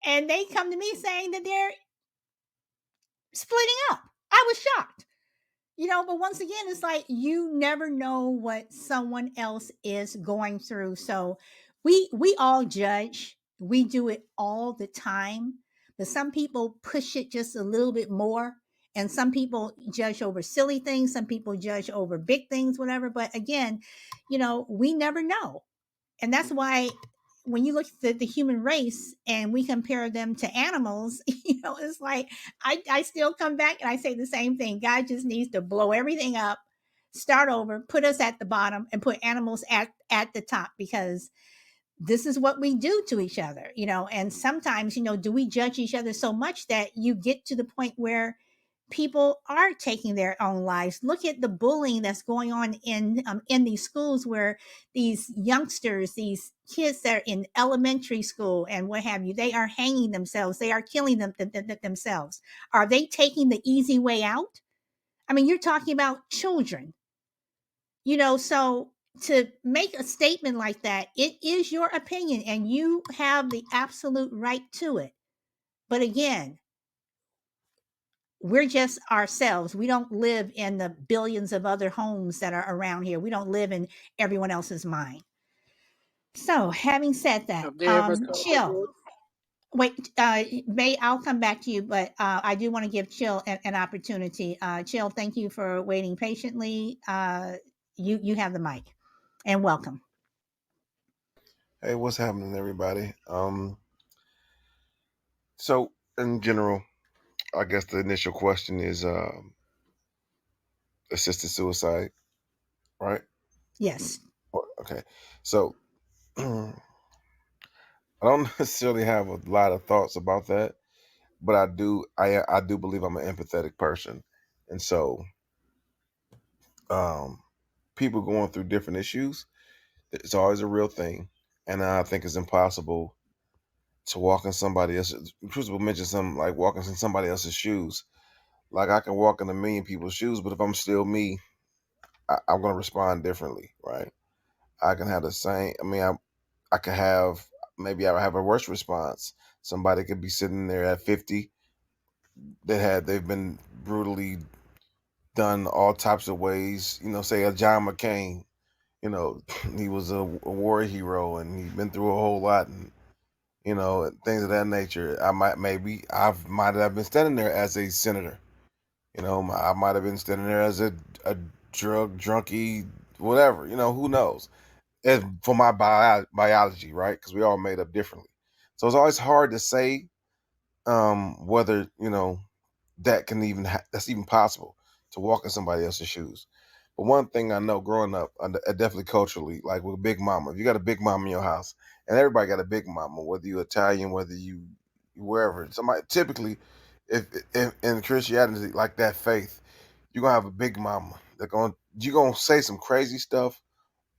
and they come to me saying that they're splitting up. I was shocked. But once again, it's like you never know what someone else is going through. So we all judge. We do it all the time, but some people push it just a little bit more. And some people judge over silly things, some people judge over big things, whatever. But again, we never know. And that's why when you look at the human race and we compare them to animals, it's like I still come back and I say the same thing. God just needs to blow everything up, start over, put us at the bottom, and put animals at the top, because this is what we do to each other. And sometimes, do we judge each other so much that you get to the point where people are taking their own lives? Look at the bullying that's going on in these schools, where these youngsters, these kids that are in elementary school and what have you, they are hanging themselves. They are killing themselves. Are they taking the easy way out? I mean, you're talking about children, so to make a statement like that, it is your opinion and you have the absolute right to it. But again, we're just ourselves. We don't live in the billions of other homes that are around here. We don't live in everyone else's mind. So, having said that, Have they ever Chill. considered? Wait, May, I'll come back to you, but I do want to give Chill an opportunity. Chill, thank you for waiting patiently. You have the mic, and welcome. Hey, what's happening, everybody? So in general, I guess the initial question is assisted suicide, right? Yes. Okay. So I don't necessarily have a lot of thoughts about that, but I do believe I'm an empathetic person, and so um, people going through different issues, it's always a real thing, and I think it's impossible to walk in somebody else's. Crucible mentioned something like walking in somebody else's shoes. Like I can walk in a million people's shoes, but if I'm still me, I'm going to respond differently, right? I can have the same. I mean, I could have maybe I would have a worse response. Somebody could be sitting there at 50 they've been brutally done all types of ways. Say a John McCain. He was a war hero and he'd been through a whole lot, and things of that nature. I might have been standing there as a senator. I might have been standing there as a junkie, whatever. Who knows? For my biology, right? Because we all made up differently. So it's always hard to say whether that can even that's even possible to walk in somebody else's shoes. But one thing I know, growing up, definitely culturally, like with Big Mama, if you got a Big Mama in your house, and everybody got a Big Mama, whether you Italian, whether you wherever, somebody typically, if in Christianity, like that faith, you're gonna have a Big Mama. You're gonna say some crazy stuff,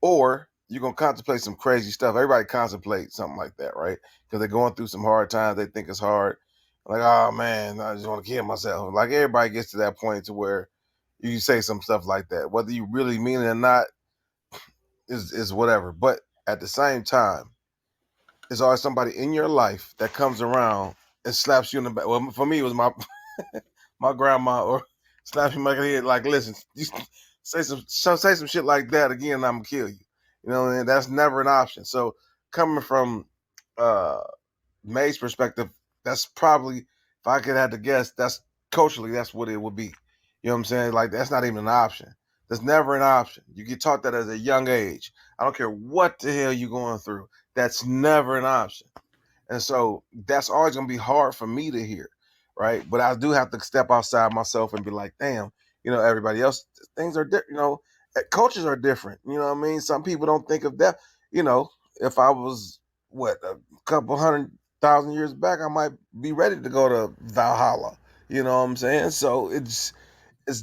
or you're gonna contemplate some crazy stuff. Everybody contemplates something like that, right? Because they're going through some hard times. They think it's hard. Like, oh man, I just want to kill myself. Like everybody gets to that point to where you say some stuff like that. Whether you really mean it or not is whatever. But at the same time, there's always somebody in your life that comes around and slaps you in the back. Well, for me, it was my my grandma or slap him like a head, like, listen, you say some shit like that again, I'm gonna kill you. You know, and that's never an option. So coming from uh May's perspective, that's probably, if I could have to guess, that's culturally that's what it would be. You know what I'm saying? Like that's not even an option. That's never an option. You get taught that at a young age. I don't care what the hell you're going through. That's never an option. And so that's always gonna be hard for me to hear, right? But I do have to step outside myself and be like, damn, everybody else, things are different, cultures are different. You know what I mean? Some people don't think of that. You know, if I was a couple 100,000 years back, I might be ready to go to Valhalla. You know what I'm saying? So it's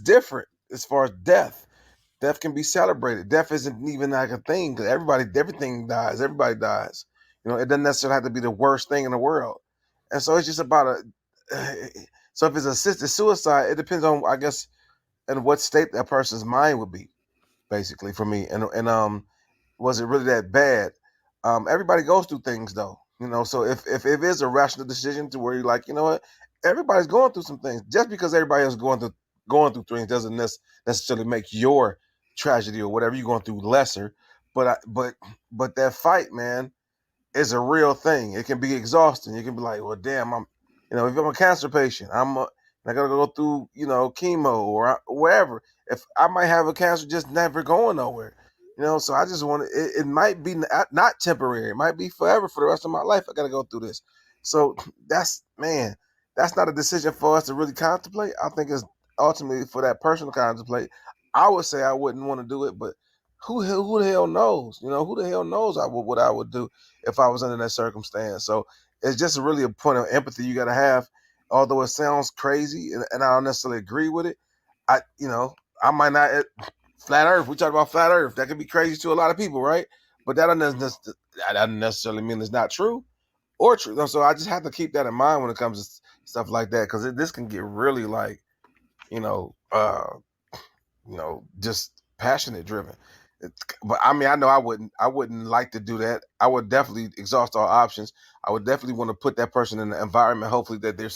different as far as death. Death can be celebrated. Death isn't even like a thing because everything dies. Everybody dies. It doesn't necessarily have to be the worst thing in the world. And so it's just about so if it's assisted suicide, it depends on, I guess, in what state that person's mind would be, basically, for me. And was it really that bad? Everybody goes through things though, so if it is a rational decision to where you're like, you know what, everybody's going through some things. Just because everybody else going through things doesn't necessarily make your tragedy or whatever you're going through lesser. But that fight, man, is a real thing. It can be exhausting. You can be like, well, damn, if I'm a cancer patient, I gotta go through, chemo or wherever. If I might have a cancer just never going nowhere, so I just want to, it might be not temporary. It might be forever for the rest of my life. I got to go through this. So man, that's not a decision for us to really contemplate. I think it's ultimately for that person to contemplate. I would say I wouldn't want to do it, but who the hell knows? Who the hell knows what I would do if I was under that circumstance. So it's just really a point of empathy you got to have. Although it sounds crazy and I don't necessarily agree with it, I might not. Flat Earth. We talk about flat Earth. That could be crazy to a lot of people, right? But that doesn't necessarily mean it's not true or true. So I just have to keep that in mind when it comes to stuff like that, because this can get really like, you know, uh, just passionate driven. But I mean, I know I wouldn't like to do that. I would definitely exhaust all options. I would definitely want to put that person in an environment, hopefully that they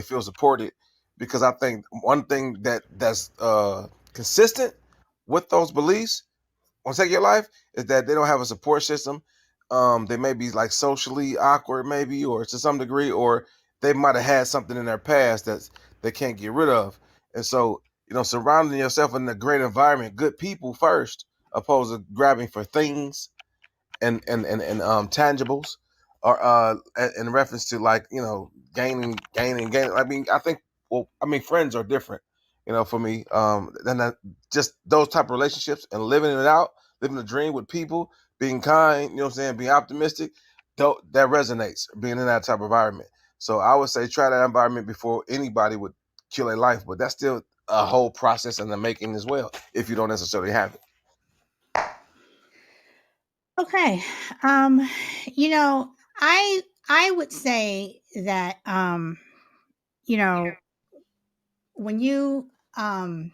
feel supported, because I think one thing that's consistent with those beliefs on Take Your Life is that they don't have a support system. They may be like socially awkward, maybe, or to some degree, or they might have had something in their past that they can't get rid of. And so, surrounding yourself in a great environment, good people first, opposed to grabbing for things and tangibles, or in reference to, like, gaining. I mean, friends are different, for me. Than that, just those type of relationships and living it out, living the dream with people, being kind, being optimistic. That resonates, being in that type of environment. So I would say try that environment before anybody would kill a life, but that's still a whole process in the making as well, if you don't necessarily have it. Okay. Um, you know, I would say that you know, when you um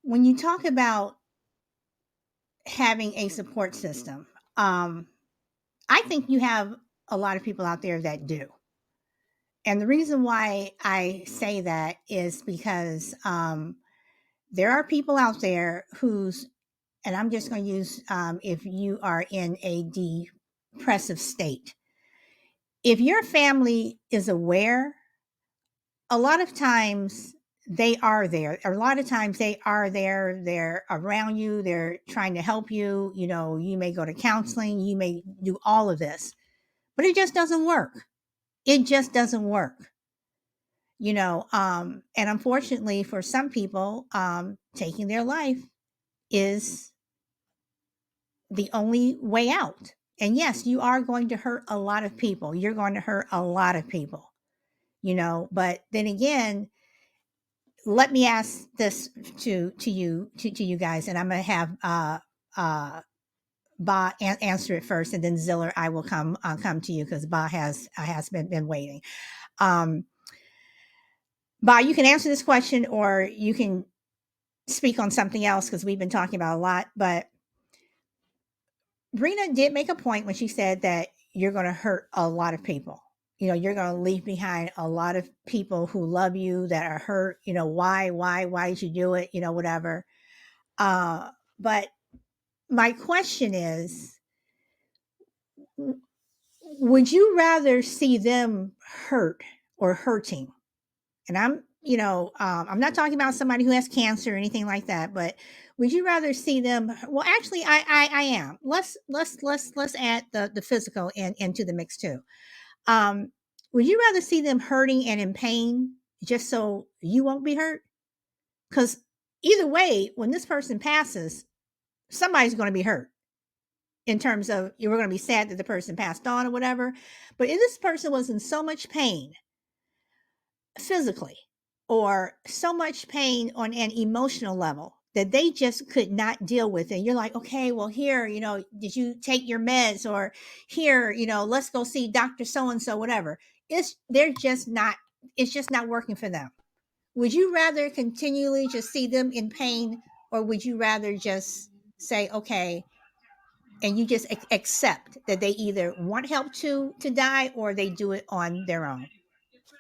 when you talk about having a support system, I think you have a lot of people out there that do. And the reason why I say that is because there are people out there who's, and I'm just going to use if you are in a depressive state, if your family is aware, a lot of times they are there. A lot of times they are there. They're around you. They're trying to help you. You may go to counseling. You may do all of this, but it just doesn't work. It just doesn't work. And unfortunately for some people, taking their life is the only way out. And yes, you are going to hurt a lot of people. You're going to hurt a lot of people, but then again, let me ask this to you guys, and I'm going to have Ba answer it first, and then Ziller, I will come to you because Ba has been waiting. Ba, you can answer this question, or you can speak on something else because we've been talking about a lot. But Brina did make a point when she said that you're going to hurt a lot of people. you're going to leave behind a lot of people who love you that are hurt. Why did you do it? Whatever. But my question is, would you rather see them hurt or hurting? And I'm not talking about somebody who has cancer or anything like that, but would you rather see them? Well, actually, I am. Let's add the physical into the mix too. Um, would you rather see them hurting and in pain just so you won't be hurt? Because either way, when this person passes, somebody's going to be hurt. In terms of, you were going to be sad that the person passed on or whatever. But if this person was in so much pain physically, or so much pain on an emotional level that they just could not deal with it, you're like, okay, well, here, did you take your meds? Or here, let's go see Dr. So and so, whatever. It's just not working for them. Would you rather continually just see them in pain, or would you rather just say, okay, and you just accept that they either want help to die, or they do it on their own?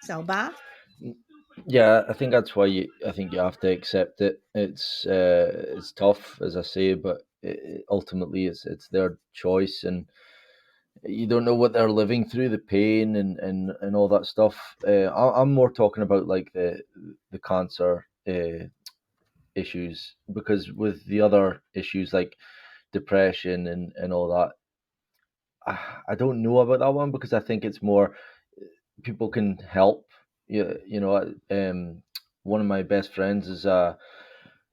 So, Bob? Yeah, I think that's why I think you have to accept it. It's tough, as I say, but ultimately it's their choice, and you don't know what they're living through, the pain and all that stuff. I'm more talking about like the cancer issues, because with the other issues like depression and all that, I don't know about that one, because I think it's more people can help. One of my best friends is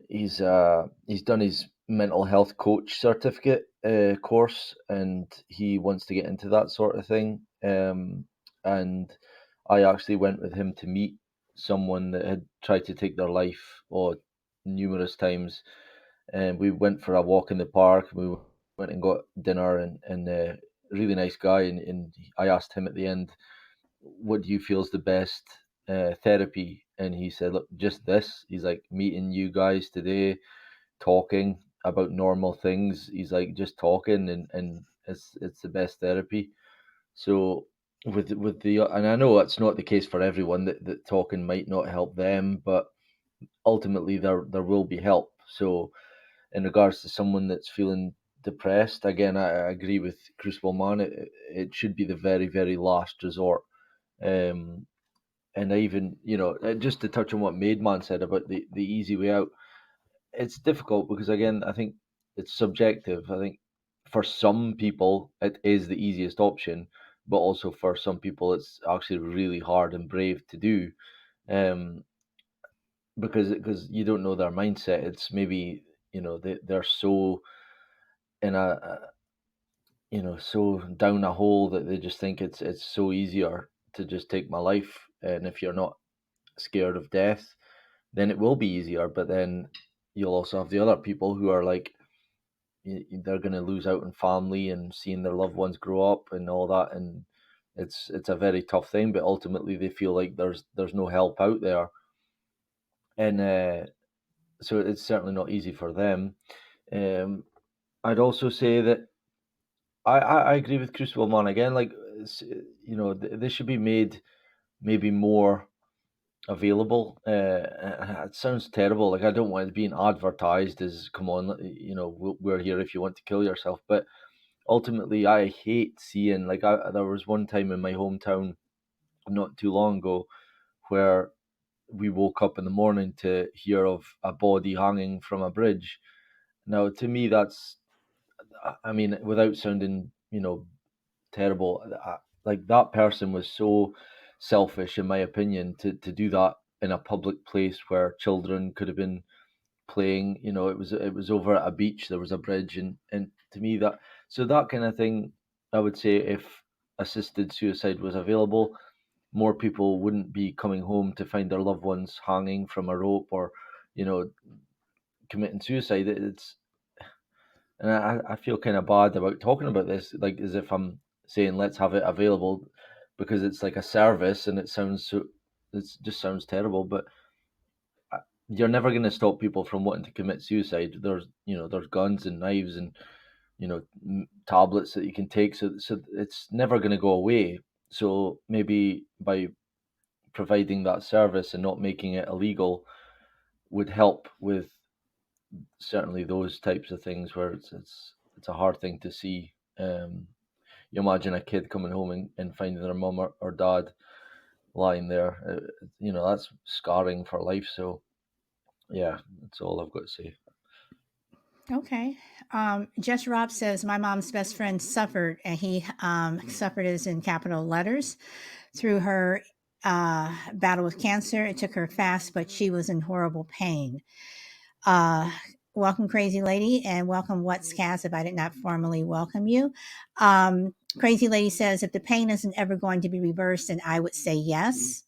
he's done his mental health coach certificate course, and he wants to get into that sort of thing. And I actually went with him to meet someone that had tried to take their life, or numerous times, and we went for a walk in the park. We went and got dinner, and really nice guy. And I asked him at the end, "What do you feel is the best therapy?" And he said, "Look, just this." He's like, "Meeting you guys today, talking about normal things." He's like, "Just talking, and it's the best therapy." So with the and I know that's not the case for everyone, that talking might not help them, but ultimately there will be help. So in regards to someone that's feeling depressed, again, I agree with Crucible Man. It should be the very, very last resort. Um, and I even, just to touch on what Made Man said about the easy way out, it's difficult because, again, I think it's subjective. I think for some people it is the easiest option, but also for some people it's actually really hard and brave to do. Um, because you don't know their mindset. It's maybe, they're so in so down a hole that they just think it's so easier to just take my life. And if you're not scared of death, then it will be easier. But then you'll also have the other people who are like, they're going to lose out on family and seeing their loved ones grow up and all that, and it's a very tough thing. But ultimately, they feel like there's no help out there, and so it's certainly not easy for them. Um, I'd also say that I agree with Crucible Man again. Like, this should be made maybe more available. It sounds terrible. Like, I don't want it being advertised as, come on, we're here if you want to kill yourself. But ultimately, I hate seeing, like, there was one time in my hometown not too long ago where we woke up in the morning to hear of a body hanging from a bridge. Now, to me, I mean, without sounding, terrible, like, that person was so selfish, in my opinion, to do that in a public place where children could have been playing. It was over at a beach. There was a bridge, and to me, that kind of thing, I would say, if assisted suicide was available, more people wouldn't be coming home to find their loved ones hanging from a rope, or you know committing suicide. And I feel kind of bad about talking about this, like, as if I'm saying let's have it available, because it's like a service, and it just sounds terrible. But you're never going to stop people from wanting to commit suicide. There's guns and knives and tablets that you can take, so it's never going to go away. So maybe by providing that service and not making it illegal would help with certainly those types of things where it's a hard thing to see. You imagine a kid coming home and finding their mum or dad lying there. That's scarring for life. So yeah, that's all I've got to say. Okay. Just Rob says my mom's best friend suffered, and he suffered is in capital letters through her battle with cancer. It took her fast, but she was in horrible pain. Uh, Welcome, crazy lady, and welcome, what's Cass, if I did not formally welcome you. Crazy lady says, if the pain isn't ever going to be reversed, then I would say yes.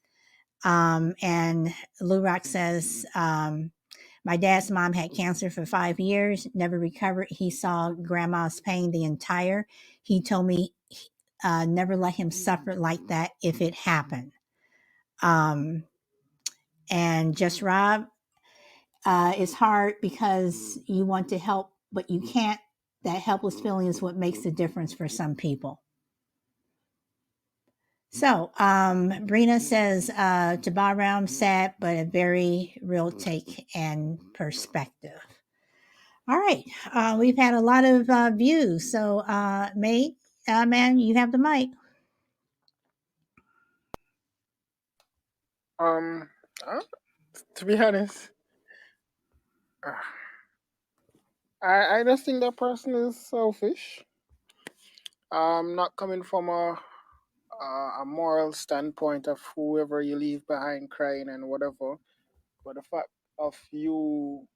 And Lou Rock says, my dad's mom had cancer for 5 years, never recovered. He saw grandma's pain the entire. He told me never let him suffer like that if it happened. Um, and just Rob, it's hard because you want to help, but you can't. That helpless feeling is what makes the difference for some people. So, Brina says, to Bahram, sad, but a very real take and perspective. All right. We've had a lot of views. So, May, man, you have the mic. Um, uh, to be honest, uh, I just think that person is selfish. Not coming from a moral standpoint of whoever you leave behind crying and whatever, but the fact of you,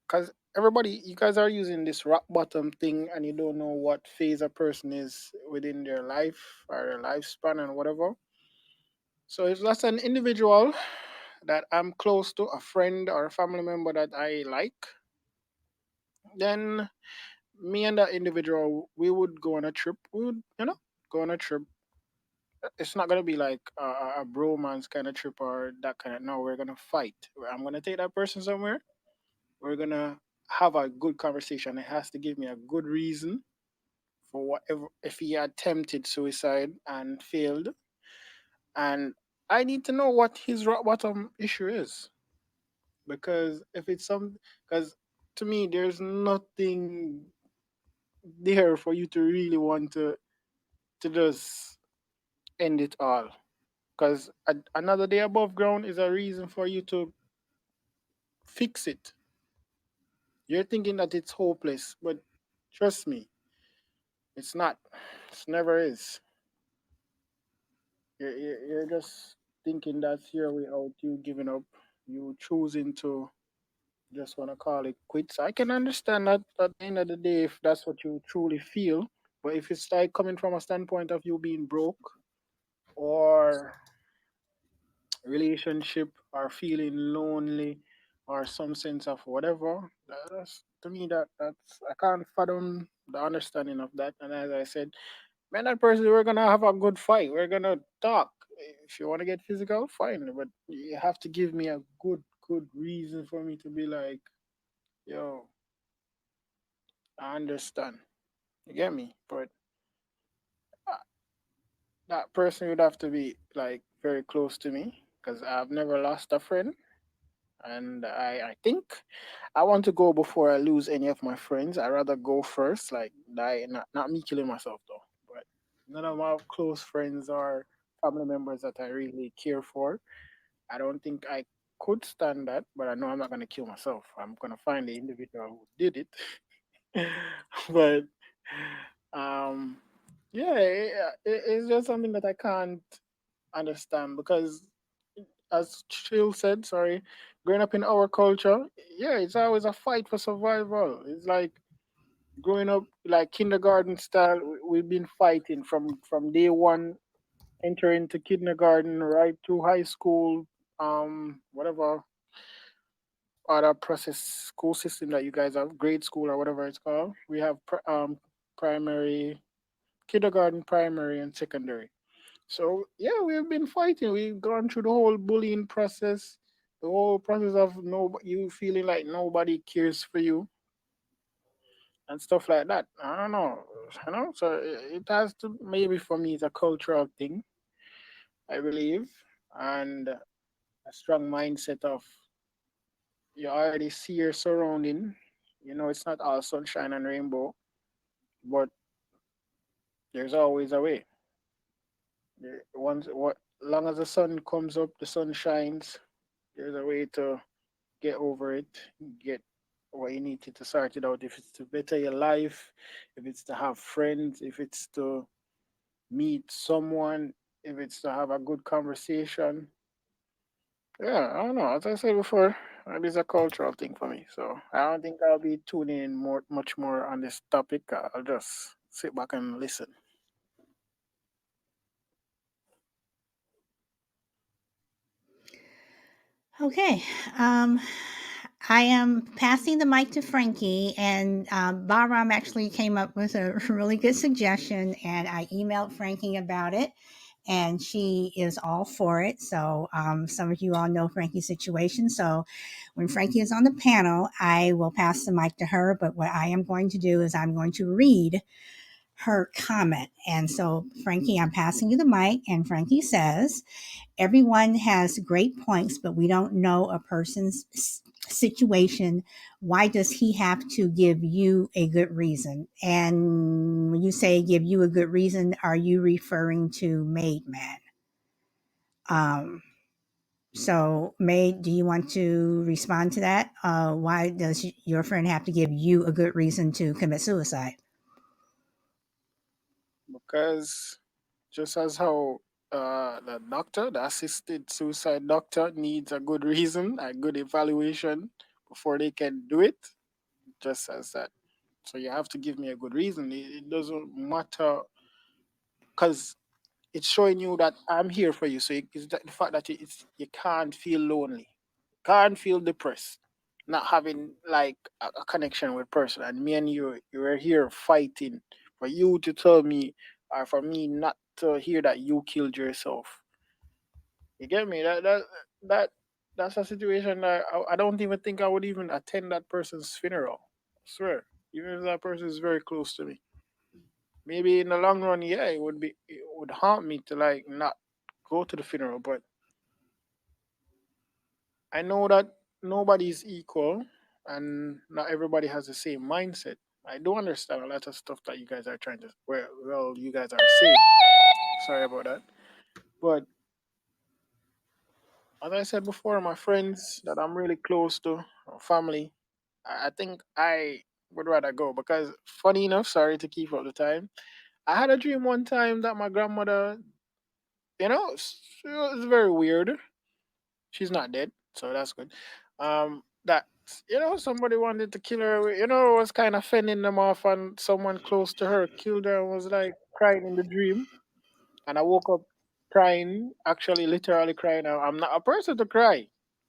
because everybody, you guys are using this rock bottom thing, and you don't know what phase a person is within their life or their lifespan and whatever. So if that's an individual that I'm close to, a friend or a family member that I like, then me and that individual, we would go on a trip. We would, go on a trip. It's not gonna be like a bromance kind of trip or that kind of. No, we're gonna fight. I'm gonna take that person somewhere. We're gonna have a good conversation. It has to give me a good reason for whatever. If he attempted suicide and failed, and I need to know what his rock bottom issue is, because if it's some, because to me there's nothing there for you to really want to just end it all, because another day above ground is a reason for you to fix it. You're thinking that it's hopeless, but trust me, it's not. It never is. You're just thinking that's your way out, you giving up, you choosing to just want to call it quits. I can understand that at the end of the day, if that's what you truly feel. But if it's like coming from a standpoint of you being broke or relationship or feeling lonely or some sense of whatever, that's to me that's I can't fathom the understanding of that. And as I said, man, that person, we're gonna have a good fight. We're gonna talk. If you want to get physical, fine, but you have to give me a good reason for me to be like, yo, I understand. You get me? But uh, that person would have to be like very close to me because I've never lost a friend. And I think I want to go before I lose any of my friends. I rather go first, like die, not me killing myself though. But none of my close friends or family members that I really care for. I don't think I could stand that, but I know I'm not gonna kill myself. I'm gonna find the individual who did it. But um, yeah, it's just something that I can't understand because, as Chill said, sorry, growing up in our culture, yeah, it's always a fight for survival. It's like growing up like kindergarten style. We've been fighting from day one, entering to kindergarten, right to high school, whatever other process school system that you guys have, grade school or whatever it's called. We have primary, kindergarten, primary, and secondary. So yeah, we've been fighting. We've gone through the whole bullying process, the whole process of no you feeling like nobody cares for you, and stuff like that. I don't know, So it has to, maybe for me it's a cultural thing, I believe, and a strong mindset of you already see your surrounding. You know, it's not all sunshine and rainbow, but there's always a way. Once, what long as the sun comes up, the sun shines. There's a way to get over it, get what you need to sort it out. If it's to better your life, if it's to have friends, if it's to meet someone, if it's to have a good conversation. Yeah, I don't know. As I said before, it is a cultural thing for me. So I don't think I'll be tuning in much more on this topic. I'll just sit back and listen. Okay. Um, I am passing the mic to Frankie, and Bahram actually came up with a really good suggestion, and I emailed Frankie about it, and she is all for it. So some of you all know Frankie's situation. So when Frankie is on the panel, I will pass the mic to her. But what I am going to do is I'm going to read her comment. And so, Frankie, I'm passing you the mic, and Frankie says, everyone has great points, but we don't know a person's situation. Why does he have to give you a good reason? And when you say give you a good reason, are you referring to Made Man? So, Maid, do you want to respond to that? Why does your friend have to give you a good reason to commit suicide? Because just as how the doctor, the assisted suicide doctor, needs a good reason, a good evaluation before they can do it, just as that. So you have to give me a good reason. It doesn't matter because it's showing you that I'm here for you. So it's the fact that you can't feel lonely, can't feel depressed, not having like a connection with person. And me and you were here fighting for you to tell me, or for me not to hear that you killed yourself. You get me? That that's a situation that I don't even think I would even attend that person's funeral. I swear, even if that person is very close to me. Maybe in the long run, yeah, it would haunt me to like not go to the funeral, but I know that nobody is equal and not everybody has the same mindset. I do understand a lot of stuff that you guys are trying to well you guys are saying. Sorry about that. But as I said before, my friends that I'm really close to, or family, I think I would rather go because funny enough, sorry to keep up the time. I had a dream one time that my grandmother, it was very weird. She's not dead, so that's good. That somebody wanted to kill her. It was kind of fending them off, and someone close to her killed her and was like crying in the dream. And I woke up crying, actually, literally crying. I'm not a person to cry,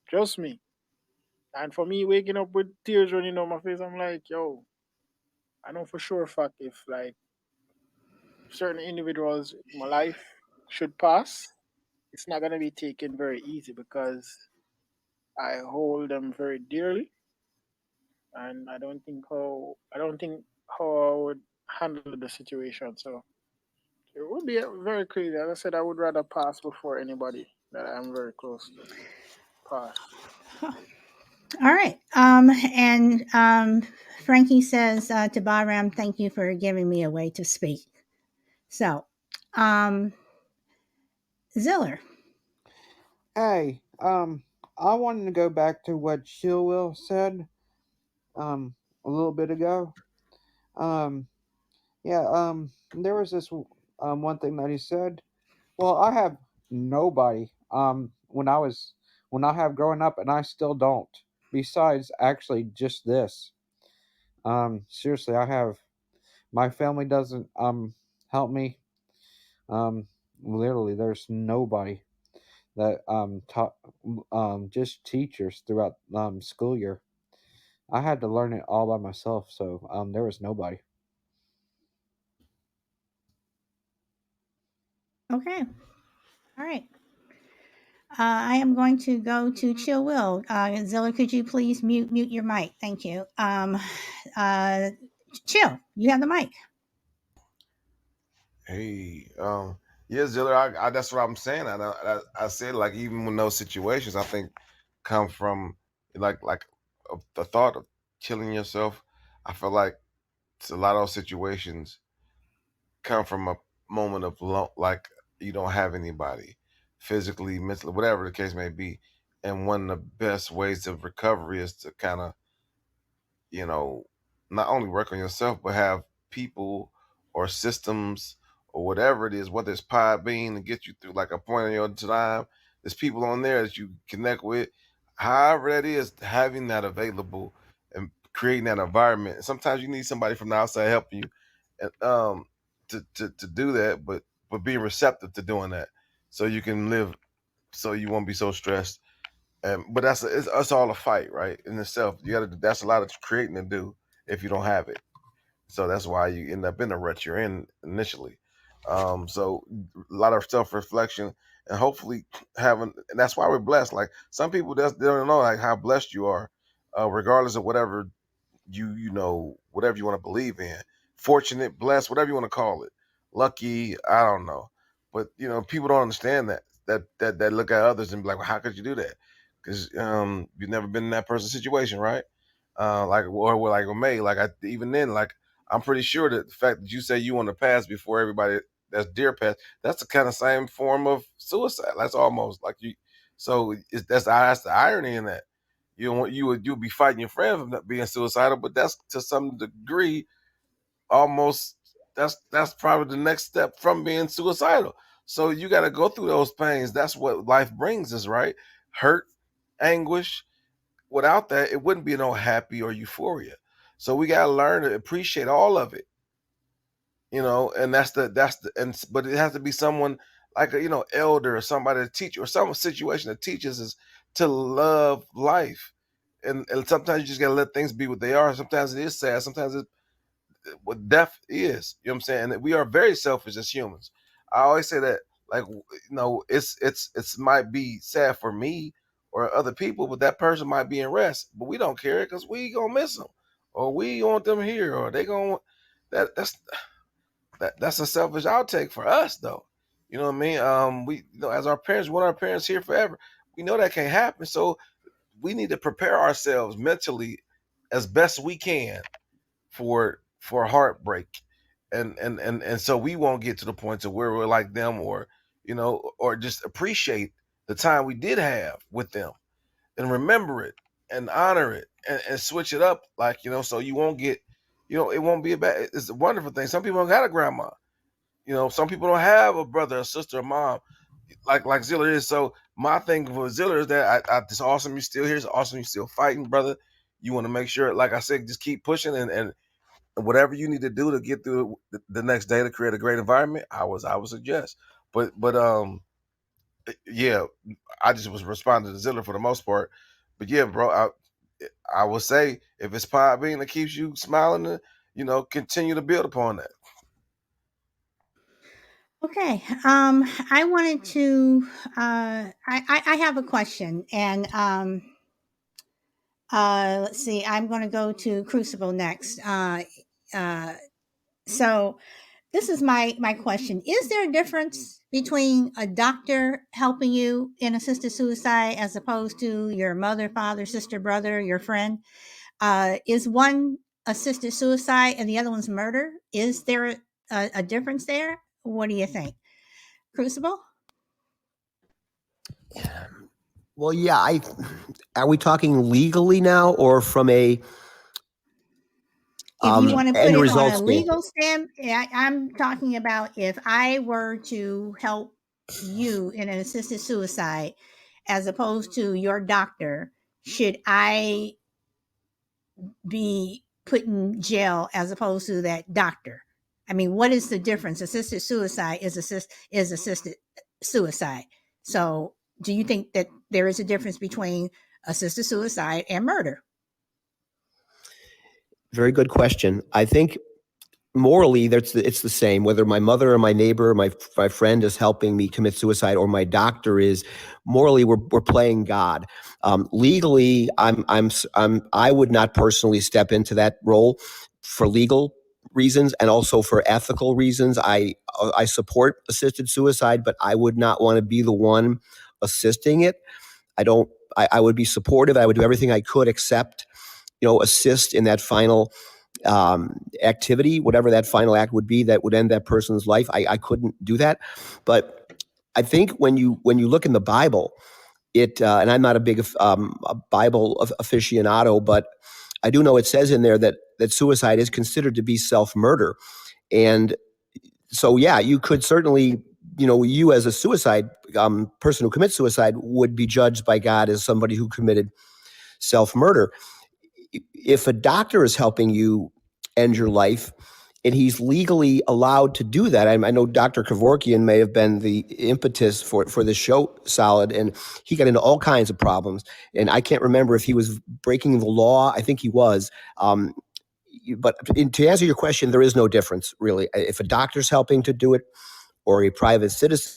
trust me. And for me, waking up with tears running down my face, I'm like, yo, I know for sure fact if like certain individuals in my life should pass, it's not gonna be taken very easy because I hold them very dearly, and I don't think how I would handle the situation. So it would be very crazy. As I said, I would rather pass before anybody that I'm very close to pass. All right. And Frankie says to Bahram, thank you for giving me a way to speak. So, um, Ziller. Hey, I wanted to go back to what Shilwell said, a little bit ago. Um, yeah, there was this, one thing that he said. Well, I have nobody, when I have growing up, and I still don't. Besides, actually, just this. Seriously, my family doesn't, help me. Um, Literally, there's nobody that taught just teachers throughout school year. I had to learn it all by myself, so there was nobody. Okay. All right. I am going to go to Chill Will. Zilla, could you please mute your mic? Thank you. Chill, you have the mic. Hey, yeah, Ziller, I that's what I'm saying. I said, like, even when those situations, I think, come from like the thought of killing yourself. I feel like a lot of those situations come from a moment of like you don't have anybody, physically, mentally, whatever the case may be. And one of the best ways of recovery is to kind of, you know, not only work on yourself, but have people or systems or whatever it is, whether it's Podbean to get you through like a point in your time. There's people on there that you connect with. However that is, having that available and creating that environment. Sometimes you need somebody from the outside helping you, and to do that, but being receptive to doing that, so you can live, so you won't be so stressed. But it's all a fight, right? In itself, you got to. That's a lot of creating to do if you don't have it. So that's why you end up in the rut you're in initially. So a lot of self reflection and hopefully having, and that's why we're blessed. Like some people, they don't know like how blessed you are, regardless of whatever whatever you want to believe in, fortunate, blessed, whatever you want to call it, lucky, I don't know. But people don't understand that look at others and be like, well, how could you do that? Because you've never been in that person's situation, right? Like, or like with May, like even then, like I'm pretty sure that the fact that you say you want to pass before everybody that's dear pass, that's the kind of same form of suicide. That's almost like you. So that's the irony in that. You'll be fighting your friend from not being suicidal, but that's to some degree almost that's probably the next step from being suicidal. So you got to go through those pains. That's what life brings us, right? Hurt, anguish. Without that, it wouldn't be no happy or euphoria. So we got to learn to appreciate all of it, and but it has to be someone like a elder or somebody to teach or some situation that teaches us to love life. And sometimes you just gotta let things be what they are. Sometimes it is sad. Sometimes it's what death is. You know what I'm saying? And we are very selfish as humans. I always say that, like, it's might be sad for me or other people, but that person might be in rest. But we don't care because we gonna miss them, or we want them here, or they gonna that's a selfish outtake for us, though. You know what I mean? We as our parents, we want our parents here forever. We know that can't happen, so we need to prepare ourselves mentally as best we can for heartbreak, and so we won't get to the point to where we're like them, or or just appreciate the time we did have with them and remember it and honor it and switch it up, like so you won't get, it won't be a bad. It's a wonderful thing. Some people don't got a grandma. Some people don't have a brother, a sister, a mom, like Zilla is. So my thing for Zilla is that it's awesome you're still here. It's awesome you're still fighting, brother. You want to make sure, like I said, just keep pushing and whatever you need to do to get through the next day to create a great environment. I would suggest. But yeah, I just was responding to Zilla for the most part. But yeah, bro, I would say if it's Podbean that keeps you smiling, continue to build upon that. Okay. I wanted to. I have a question, and let's see. I'm going to go to Crucible next. So this is my question: is there a difference between a doctor helping you in assisted suicide as opposed to your mother, father, sister, brother, your friend? Is one assisted suicide and the other one's murder? Is there a difference there? What do you think, Crucible? Well, yeah. Are we talking legally now, or from a If you want to put end it on result a standpoint? legal stand, I'm talking about if I were to help you in an assisted suicide as opposed to your doctor, should I be put in jail as opposed to that doctor? I mean, what is the difference? Assisted suicide is assisted suicide. So do you think that there is a difference between assisted suicide and murder? Very good question. I think morally, it's the same. Whether my mother or my neighbor, or my friend is helping me commit suicide, or my doctor is, morally we're playing God. Legally, I would not personally step into that role. for legal reasons and also for ethical reasons. I support assisted suicide, but I would not want to be the one assisting it. I would be supportive. I would do everything I could except, assist in that final activity, whatever that final act would be that would end that person's life. I couldn't do that. But I think when you look in the Bible, and I'm not a big a Bible aficionado, but I do know it says in there that suicide is considered to be self-murder. And so, yeah, you could certainly, you as a suicide person who commits suicide would be judged by God as somebody who committed self-murder. If a doctor is helping you end your life and he's legally allowed to do that, I know Dr. Kevorkian may have been the impetus for this show, Solid, and he got into all kinds of problems. And I can't remember if he was breaking the law. I think he was. But to answer your question, there is no difference, really. If a doctor's helping to do it or a private citizen,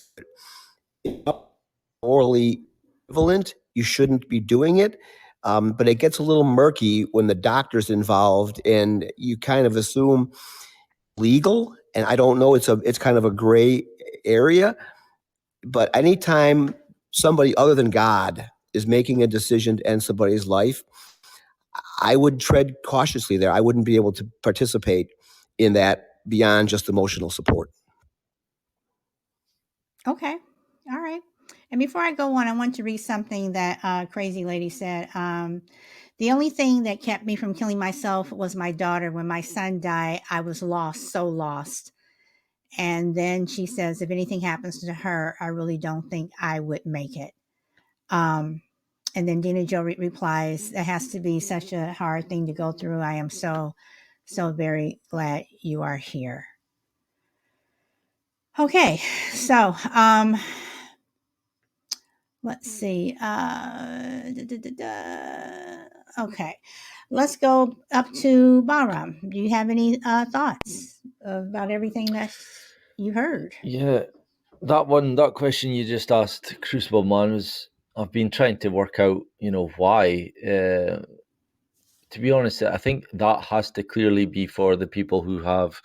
morally equivalent, you shouldn't be doing it. But it gets a little murky when the doctor's involved and you kind of assume legal. And I don't know, it's kind of a gray area. But anytime somebody other than God is making a decision to end somebody's life, I would tread cautiously there. I wouldn't be able to participate in that beyond just emotional support. Okay. All right. And before I go on, I want to read something that crazy lady said. The only thing that kept me from killing myself was my daughter. When my son died, I was lost, so lost. And then she says, if anything happens to her, I really don't think I would make it. And then Dina Joe replies, that has to be such a hard thing to go through. I am so very glad you are here. Okay. So, let's see. Okay. Let's go up to Bahram. Do you have any thoughts about everything that you heard? Yeah, that question you just asked, Crucible Man, was, I've been trying to work out, why. To be honest, I think that has to clearly be for the people who have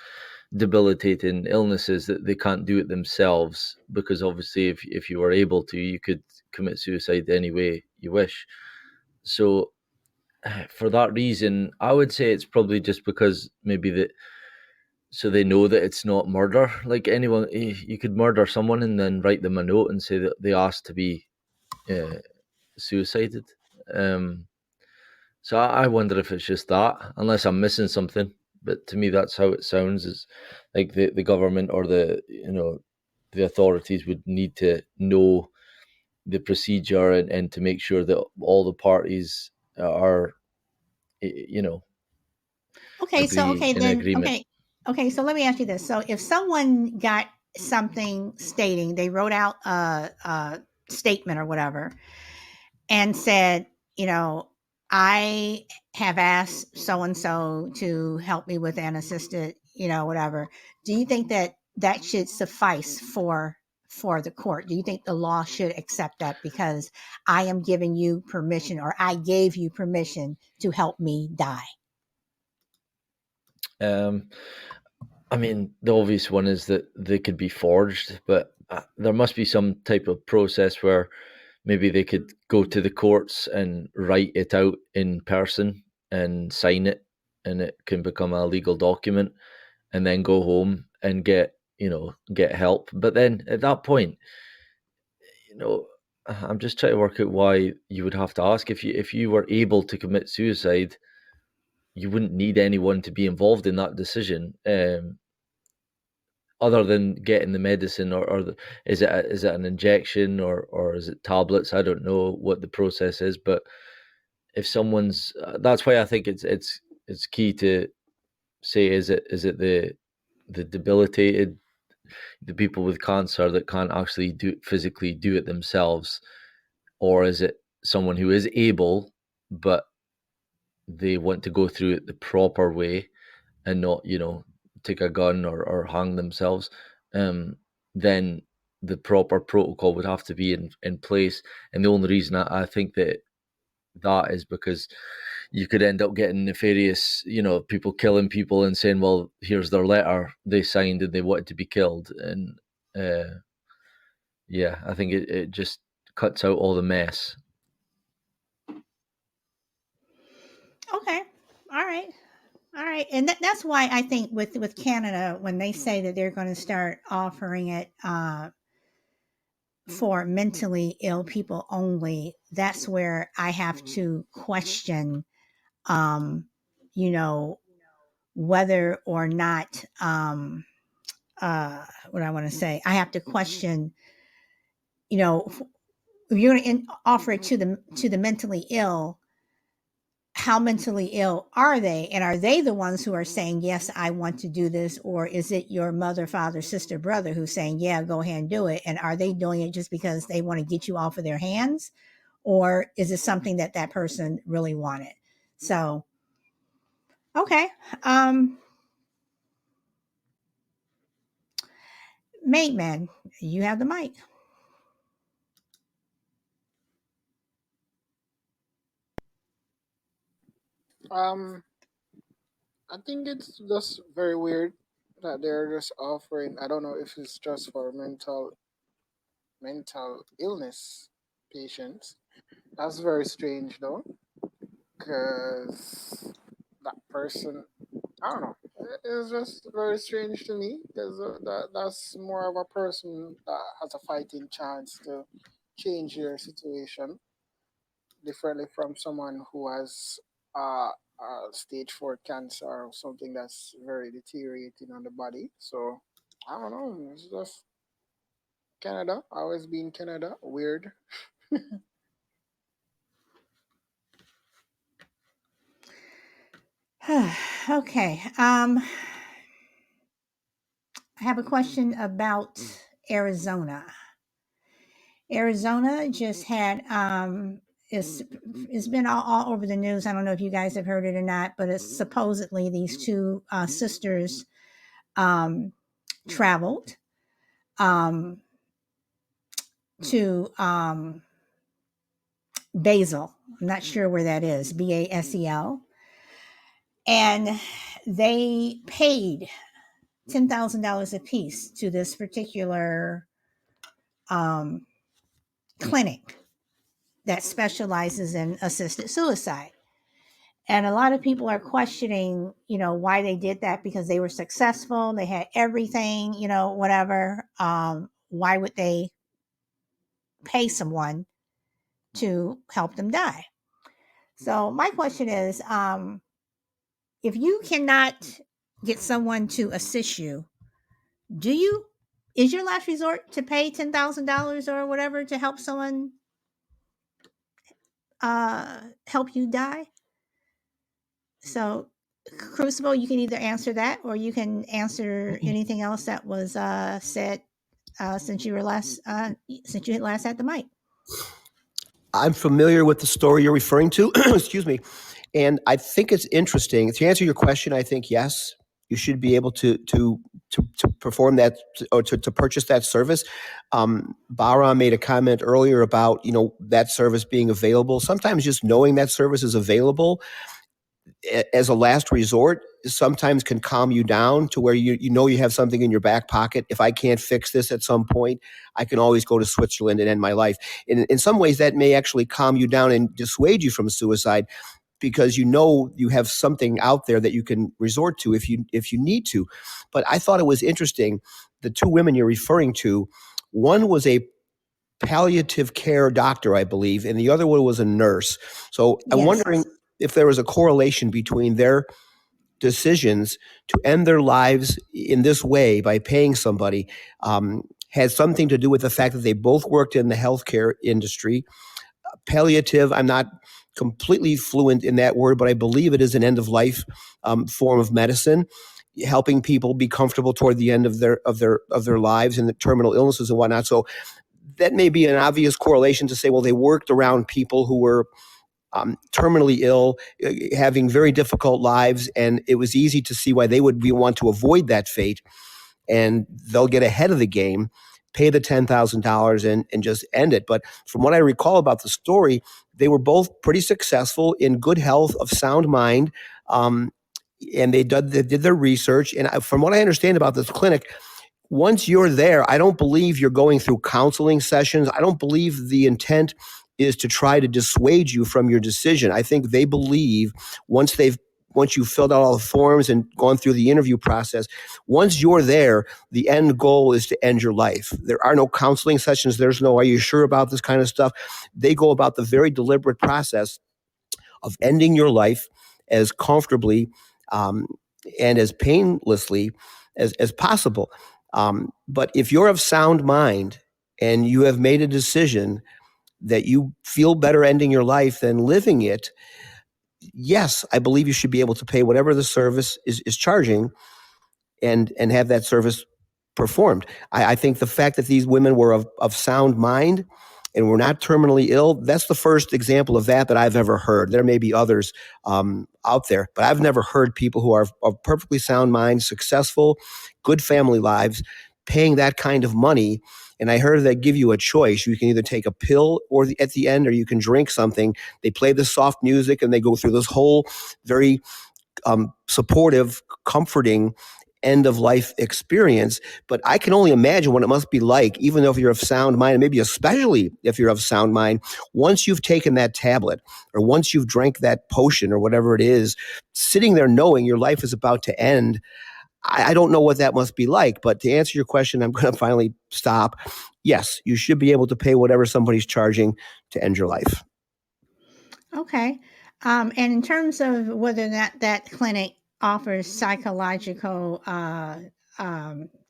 debilitating illnesses that they can't do it themselves, because obviously if you were able to, you could commit suicide any way you wish. So for that reason, I would say it's probably just because maybe that, so they know that it's not murder. Like anyone, you could murder someone and then write them a note and say that they asked to be suicided. So I wonder if it's just that, unless I'm missing something. But to me, that's how it sounds. Is like the government or the authorities would need to know the procedure and to make sure that all the parties are Okay, so in agreement. So let me ask you this. So if someone got something stating, they wrote out a statement or whatever and said, I have asked so and so to help me with an assisted, whatever. Do you think that that should suffice for the court? Do you think the law should accept that because I am giving you permission, or I gave you permission to help me die? I mean, the obvious one is that they could be forged, but there must be some type of process where maybe they could go to the courts and write it out in person and sign it, and it can become a legal document, and then go home and get help. But then at that point, I'm just trying to work out why you would have to ask. If you were able to commit suicide, you wouldn't need anyone to be involved in that decision, other than getting the medicine, or is it an injection or is it tablets? I don't know what the process is, but if someone's, that's why I think it's key to say, is it the debilitated, the people with cancer that can't actually physically do it themselves, or is it someone who is able but they want to go through it the proper way and not take a gun or hang themselves? Then the proper protocol would have to be in place. And the only reason I think that is because you could end up getting nefarious, people killing people and saying, well, here's their letter they signed and they wanted to be killed. And yeah, I think it just cuts out all the mess. Okay. All right. All right. And that's why I think with Canada, when they say that they're going to start offering it for mentally ill people only, that's where I have to question, whether or not, what I want to say, I have to question, if you're going to offer it to the mentally ill, how mentally ill are they? And are they the ones who are saying, yes, I want to do this? Or is it your mother, father, sister, brother who's saying, yeah, go ahead and do it? And are they doing it just because they want to get you off of their hands? Or is it something that person really wanted? So, okay. Mate man, you have the mic. I think it's just very weird that they're just offering. I don't know if it's just for mental illness patients. That's very strange though, because that person, I don't know. It's just very strange to me because that's more of a person that has a fighting chance to change their situation differently from someone who has stage 4 cancer or something that's very deteriorating on the body. So I don't know. It's just Canada. Always been Canada. Weird. Okay. I have a question about Arizona. Arizona just had it's been all over the news. I don't know if you guys have heard it or not, but it's supposedly these two sisters traveled to Basel. I'm not sure where that is, Basel, and they paid $10,000 a piece to this particular clinic that specializes in assisted suicide. And a lot of people are questioning, why they did that, because they were successful. They had everything, whatever. Why would they pay someone to help them die? So my question is, if you cannot get someone to assist you, is your last resort to pay $10,000 or whatever to help someone help you die? So, Crucible, you can either answer that or you can answer anything else that was said since you last had the mic. I'm familiar with the story you're referring to. Excuse me. And I think it's interesting. To answer your question, I think yes, you should be able to perform that or to purchase that service. Bara made a comment earlier about that service being available. Sometimes just knowing that service is available as a last resort sometimes can calm you down to where you have something in your back pocket. If I can't fix this at some point, I can always go to Switzerland and end my life. In some ways, that may actually calm you down and dissuade you from suicide, because you have something out there that you can resort to if you need to. But I thought it was interesting, the two women you're referring to, one was a palliative care doctor, I believe, and the other one was a nurse. So I'm wondering if there was a correlation between their decisions to end their lives in this way by paying somebody, has something to do with the fact that they both worked in the healthcare industry. Palliative, I'm not completely fluent in that word, but I believe it is an end of life form of medicine, helping people be comfortable toward the end of their lives and the terminal illnesses and whatnot. So that may be an obvious correlation to say, well, they worked around people who were terminally ill, having very difficult lives, and it was easy to see why they would want to avoid that fate, and they'll get ahead of the game pay the $10,000 and just end it. But from what I recall about the story, they were both pretty successful in good health of sound mind. And they did their research. And from what I understand about this clinic, once you're there, I don't believe you're going through counseling sessions. I don't believe the intent is to try to dissuade you from your decision. I think they believe once you've filled out all the forms and gone through the interview process, once you're there, the end goal is to end your life. There are no counseling sessions. There's no, are you sure about this kind of stuff? They go about the very deliberate process of ending your life as comfortably and as painlessly as possible. But if you're of sound mind and you have made a decision that you feel better ending your life than living it, yes, I believe you should be able to pay whatever the service is charging and have that service performed. I think the fact that these women were of sound mind and were not terminally ill, that's the first example of that I've ever heard. There may be others out there, but I've never heard people who are of perfectly sound mind, successful, good family lives, paying that kind of money. And I heard they give you a choice. You can either take a pill at the end, or you can drink something. They play the soft music and they go through this whole very supportive, comforting end of life experience. But I can only imagine what it must be like, even though if you're of sound mind, and maybe especially if you're of sound mind, once you've taken that tablet or once you've drank that potion or whatever it is, sitting there knowing your life is about to end. I don't know what that must be like. But to answer your question, I'm going to finally stop. Yes, you should be able to pay whatever somebody's charging to end your life. Okay. And in terms of whether or not that clinic offers psychological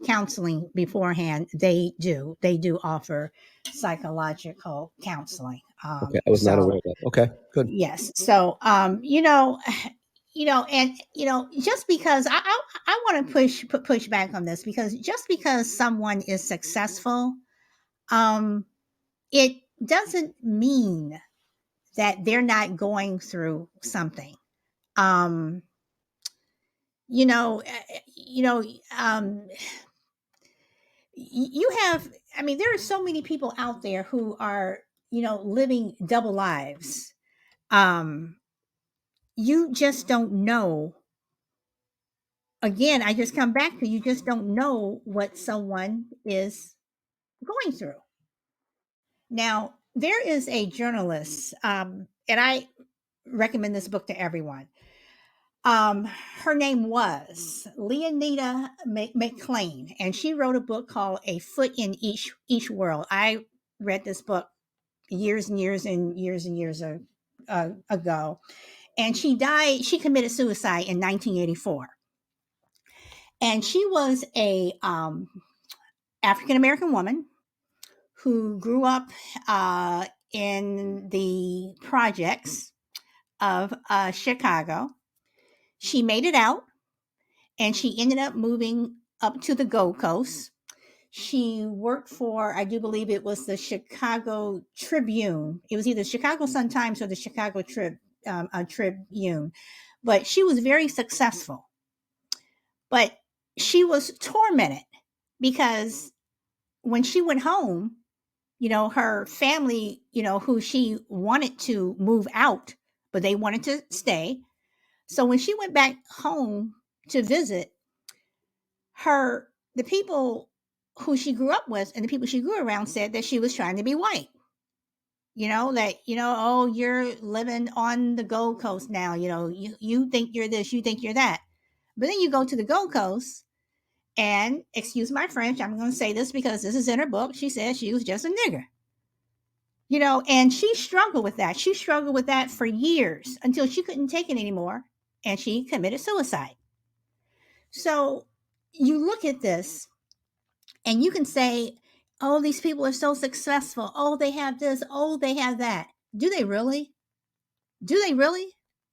counseling beforehand, they do. They do offer psychological counseling. Okay, I was not aware of that. Okay, good. Yes. So, just because I want to push back on this, because just because someone is successful, it doesn't mean that they're not going through something. Um, you know, eh, you know, you have, I mean, there are so many people out there who are, living double lives. You just don't know. Again, I just come back to, you just don't know what someone is going through. Now, there is a journalist, and I recommend this book to everyone. Her name was Leonida McLean, and she wrote a book called A Foot in Each World. I read this book years and years and years and years ago, and she died. She committed suicide in 1984, and she was a African American woman who grew up in the projects of Chicago. She made it out, and she ended up moving up to the Gold Coast. She worked for, I do believe it was the Chicago Tribune. It was either Chicago Sun-Times or the Chicago Tribune. But she was very successful. But she was tormented because when she went home, her family, who she wanted to move out, but they wanted to stay. So when she went back home to visit, the people who she grew up with and the people she grew around said that she was trying to be white. Oh, you're living on the Gold Coast now. You think you're this, you think you're that. But then you go to the Gold Coast, and excuse my French, I'm going to say this because this is in her book. She said she was just a nigger. And she struggled with that. She struggled with that for years until she couldn't take it anymore, and she committed suicide. So you look at this and you can say, oh, these people are so successful. Oh, they have this. Oh, they have that. Do they really? Do they really?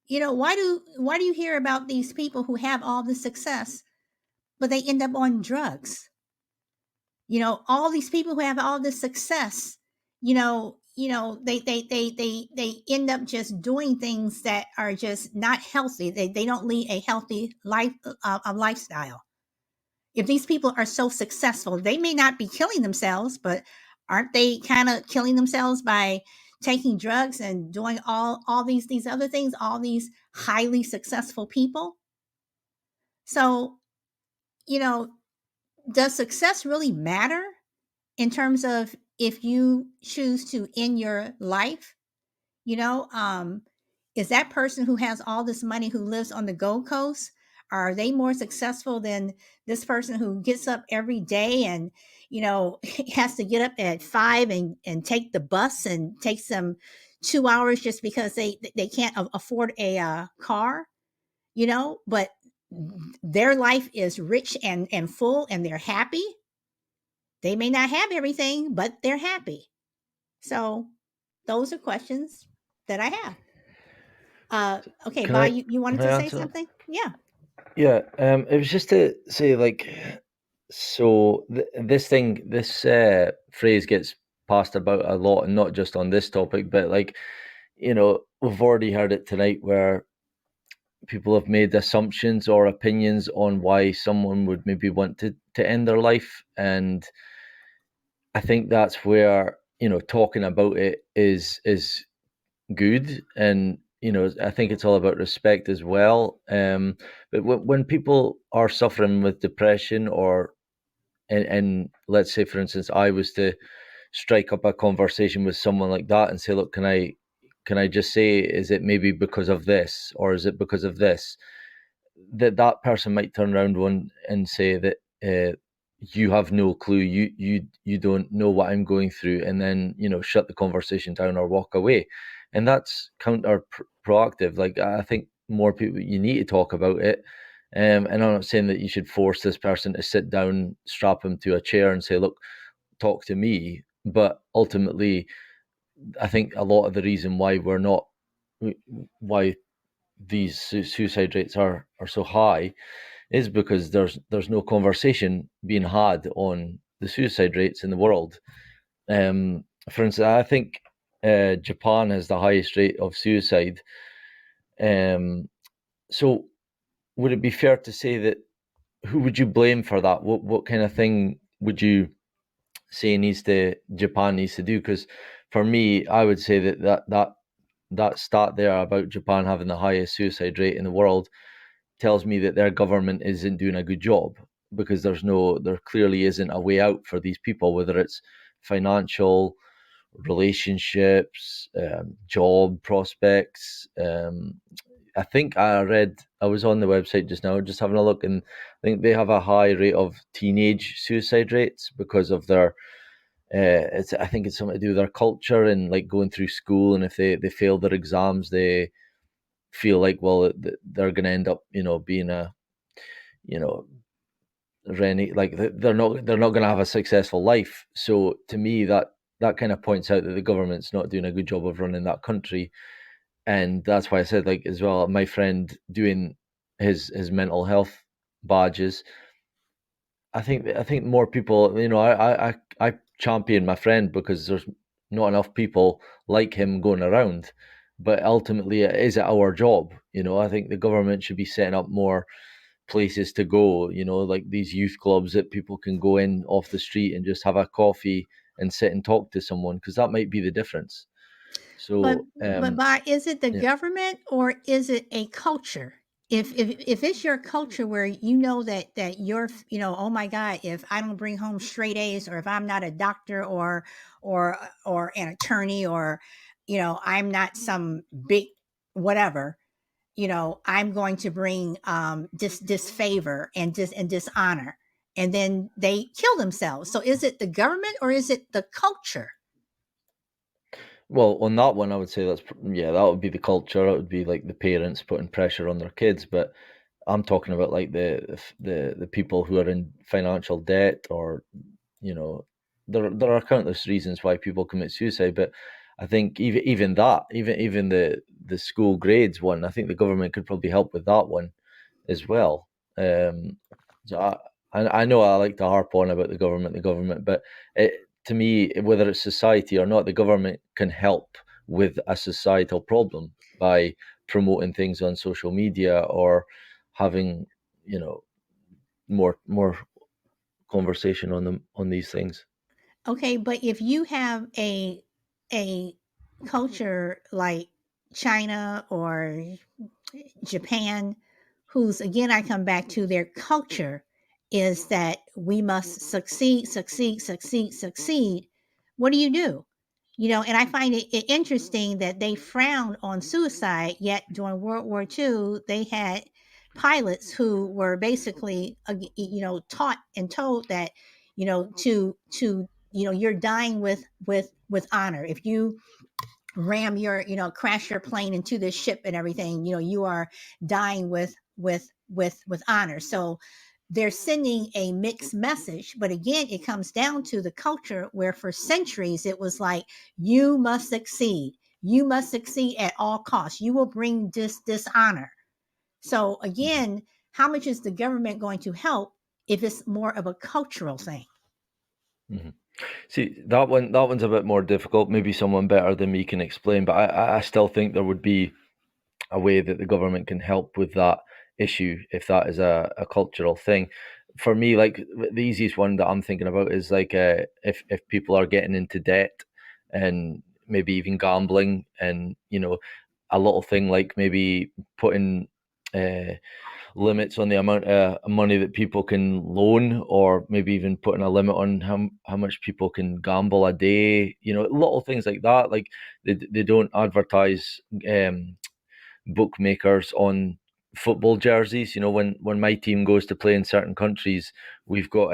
Why do you hear about these people who have all this success, but they end up on drugs? All these people who have all this success, they end up just doing things that are just not healthy. They don't lead a healthy lifestyle. if these people are so successful, they may not be killing themselves, but aren't they kind of killing themselves by taking drugs and doing all these other things, all these highly successful people? So, you know, does success really matter in terms of if you choose to end your life? You know, is that person who has all this money who lives on the Gold Coast, are they more successful than this person who gets up every day and, you know, has to get up at 5 and take the bus and takes them 2 hours just because they can't afford a car, you know, but their life is rich and full and they're happy. They may not have everything, but they're happy. So those are questions that I have. Okay, Can Bye, I you wanted can I to say answer that? something? Yeah. Yeah, it was just to say, like, so this phrase gets passed about a lot, and not just on this topic, but like, we've already heard it tonight where people have made assumptions or opinions on why someone would maybe want to end their life. And I think that's where, talking about it is good. And, I think it's all about respect as well. But when people are suffering with depression, or and let's say, for instance, I was to strike up a conversation with someone like that and say, look, can I just say, is it maybe because of this, or is it because of this? That person might turn around one and say that, you have no clue, you don't know what I'm going through, and then, shut the conversation down or walk away. And that's counterproductive. Like, I think more people, you need to talk about it. And I'm not saying that you should force this person to sit down, strap him to a chair and say, look, talk to me. But ultimately, I think a lot of the reason why these suicide rates are so high is because there's no conversation being had on the suicide rates in the world. For instance, I think Japan has the highest rate of suicide. So would it be fair to say that, who would you blame for that? What kind of thing would you say Japan needs to do? Because for me, I would say that stat there about Japan having the highest suicide rate in the world tells me that their government isn't doing a good job, because there clearly isn't a way out for these people, whether it's financial, relationships, job prospects. I think I was on the website just now, just having a look, and I think they have a high rate of teenage suicide rates because of their, I think it's something to do with their culture and like going through school, and if they fail their exams, they feel like, well, they're going to end up, being a, you know, like they're not going to have a successful life. So to me, that kind of points out that the government's not doing a good job of running that country. And that's why I said, like, as well, my friend doing his mental health badges, I think more people, I champion my friend because there's not enough people like him going around. But ultimately, is it our job? I think the government should be setting up more places to go, like these youth clubs that people can go in off the street and just have a coffee and sit and talk to someone, because that might be the difference. But So, is it the yeah. government or is it a culture? If it's your culture where you know that you're, oh my God, if I don't bring home straight A's, or if I'm not a doctor or an attorney, or I'm not some big whatever, I'm going to bring disfavor and dishonor, and then they kill themselves. So is it the government or is it the culture? Well, on that one, I would say that would be the culture. It would be like the parents putting pressure on their kids. But I'm talking about like the people who are in financial debt, or, you know, there are countless reasons why people commit suicide. But I think even the school grades one, I think the government could probably help with that one as well. So I know I like to harp on about the government, but to me, whether it's society or not, the government can help with a societal problem by promoting things on social media, or having, more conversation on these things. Okay, but if you have a culture like China or Japan, whose again I come back to their culture is that we must succeed, succeed, succeed, succeed. What do? And I find it interesting that they frowned on suicide, yet during World War II, they had pilots who were basically, taught and told that, you're dying with honor. If you crash your plane into this ship and everything, you are dying with honor. So they're sending a mixed message, but again, it comes down to the culture where for centuries it was like, you must succeed, you must succeed at all costs, you will bring dishonor. So again, how much is the government going to help if it's more of a cultural thing? Mm-hmm. See, that one's a bit more difficult. Maybe someone better than me can explain, but I still think there would be a way that the government can help with that issue if that is a cultural thing. For me, like the easiest one that I'm thinking about is like if people are getting into debt and maybe even gambling, and a little thing like maybe putting limits on the amount of money that people can loan, or maybe even putting a limit on how much people can gamble a day. Little things like that. Like they don't advertise bookmakers on football jerseys. When my team goes to play in certain countries, we've got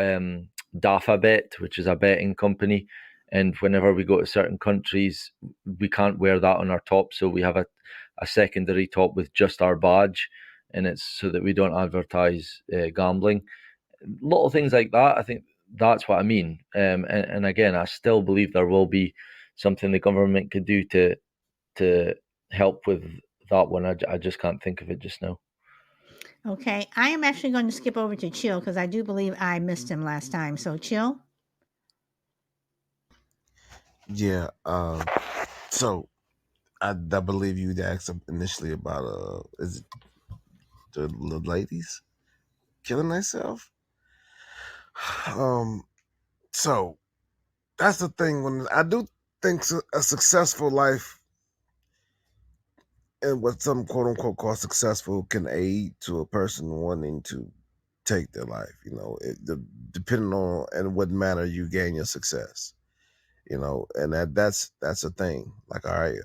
DafaBet, which is a betting company, and whenever we go to certain countries, we can't wear that on our top, so we have a secondary top with just our badge, and it's so that we don't advertise gambling. Little things like that. I think that's what I mean. And again, I still believe there will be something the government could do to help with that one. I just can't think of it just now. Okay, I am actually going to skip over to Chill because I do believe I missed him last time. So Chill. Yeah. So I believe you asked initially about is it the ladies killing themselves? Um. So that's the thing. When I do think a successful life and what some quote unquote call successful can aid to a person wanting to take their life. Depending on in what manner you gain your success. And that's a thing. Like, all right,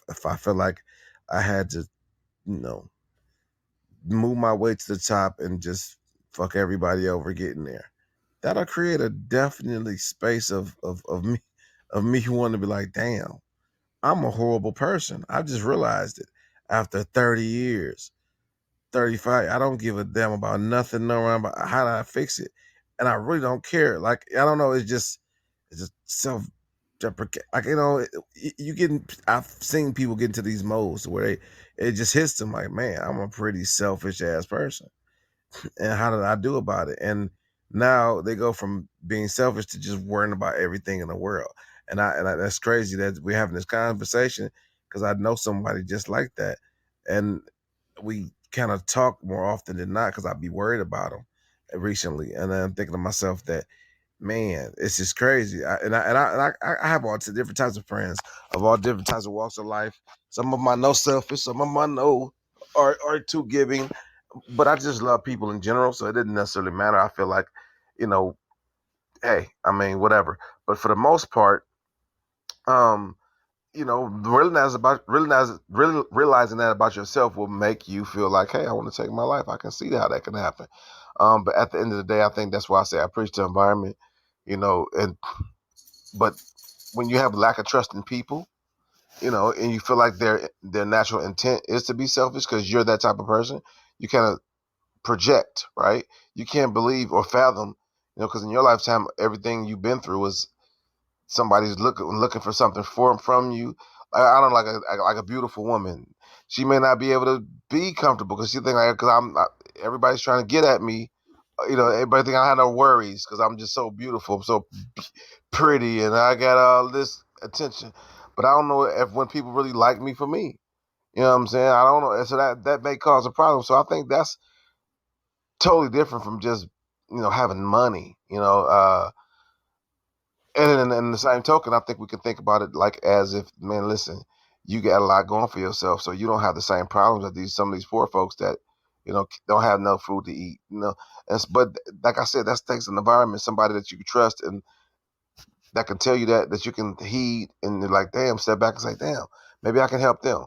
if I feel like I had to, you know, move my way to the top and just fuck everybody over getting there, that'll create a definitely space of me wanting to be like, damn, I'm a horrible person. I just realized it after 30 years, 35. I don't give a damn about nothing, no around about how do I fix it. And I really don't care. Like, I don't know, it's just self deprecate. Like, you getting I've seen people get into these modes where it just hits them like, man, I'm a pretty selfish ass person. And how did I do about it? And now they go from being selfish to just worrying about everything in the world. And that's crazy that we're having this conversation because I know somebody just like that, and we kind of talk more often than not because I'd be worried about them recently. And then I'm thinking to myself that, man, it's just crazy. I have all different types of friends of all different types of walks of life. Some of them I know selfish, some of them I know are too giving, but I just love people in general, so it didn't necessarily matter. I feel like, you know, hey, I mean, whatever. But for the most part, um, really realizing that about yourself will make you feel like, hey, I want to take my life. I can see how that can happen. But at the end of the day, I think that's why I say I preach the environment, and but when you have lack of trust in people, and you feel like their natural intent is to be selfish because you're that type of person, you kind of project, right? You can't believe or fathom, because in your lifetime, everything you've been through was somebody's looking for something from you. I don't know, like a beautiful woman. She may not be able to be comfortable because she think like because everybody's trying to get at me. Everybody think I have no worries because I'm just so beautiful, I'm so pretty, and I got all this attention. But I don't know if when people really like me for me. You know what I'm saying? I don't know. So that may cause a problem. So I think that's totally different from just having money. And in the same token, I think we can think about it like as if, man, listen, you got a lot going for yourself, so you don't have the same problems that some of these poor folks that don't have enough food to eat. But like I said, that takes an environment, somebody that you can trust and that can tell you that you can heed, and you're like, damn, step back and say, damn, maybe I can help them.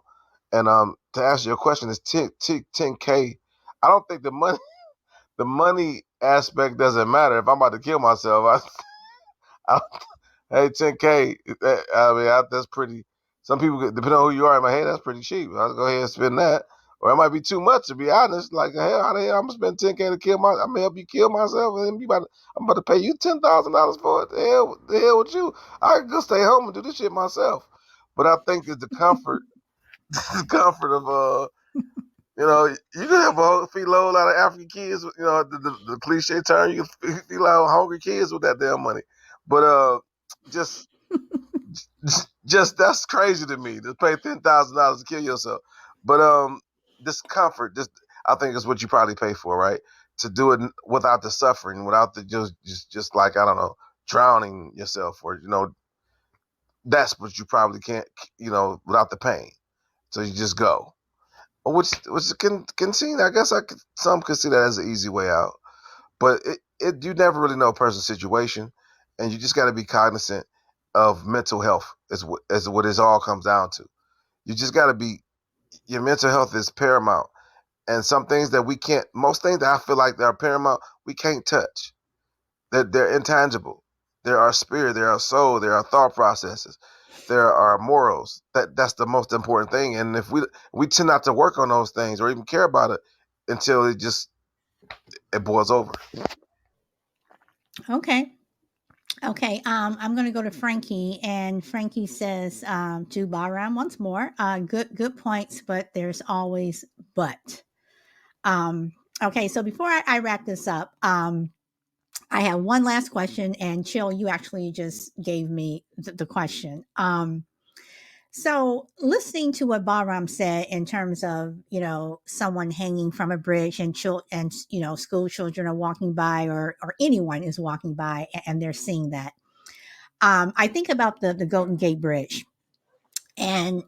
And to answer your question, is 10K. I don't think the money aspect doesn't matter. If I'm about to kill myself, I hey, 10K. I mean, that's pretty. Some people, depending on who you are, in my head, that's pretty cheap. I'll go ahead and spend that, or it might be too much to be honest. Like, hell, how the hell I'm gonna spend 10K to kill I'm gonna help you kill myself, and then I'm about to pay you $10,000 for it. The hell with you. I can go stay home and do this shit myself. But I think it's the comfort, the comfort of you can have feed a whole lot of African kids. The cliche term, you can feed a lot of hungry kids with that damn money. But just just that's crazy to me to pay $10,000 to kill yourself. But this comfort, this I think is what you probably pay for, right? To do it without the suffering, without the just like I don't know, drowning yourself, or that's what you probably can't, without the pain. So you just go, which can seem, I guess some could see that as an easy way out, but it you never really know a person's situation, and you just got to be cognizant of mental health is what it all comes down to. You just got to be Your mental health is paramount, and some things that we can't, most things that I feel like that are paramount, we can't touch. They're intangible. There are spirit, there are soul, there are thought processes, there are morals. That's the most important thing, and if we tend not to work on those things or even care about it until it boils over. Okay. Okay, I'm going to go to Frankie, and Frankie says to Bahram once more, good points, but there's always but. Okay, so before I wrap this up, I have one last question, and Chill, you actually just gave me the question. So listening to what Bahram said in terms of someone hanging from a bridge, and school children are walking by, or anyone is walking by, and they're seeing that. I think about the Golden Gate Bridge, and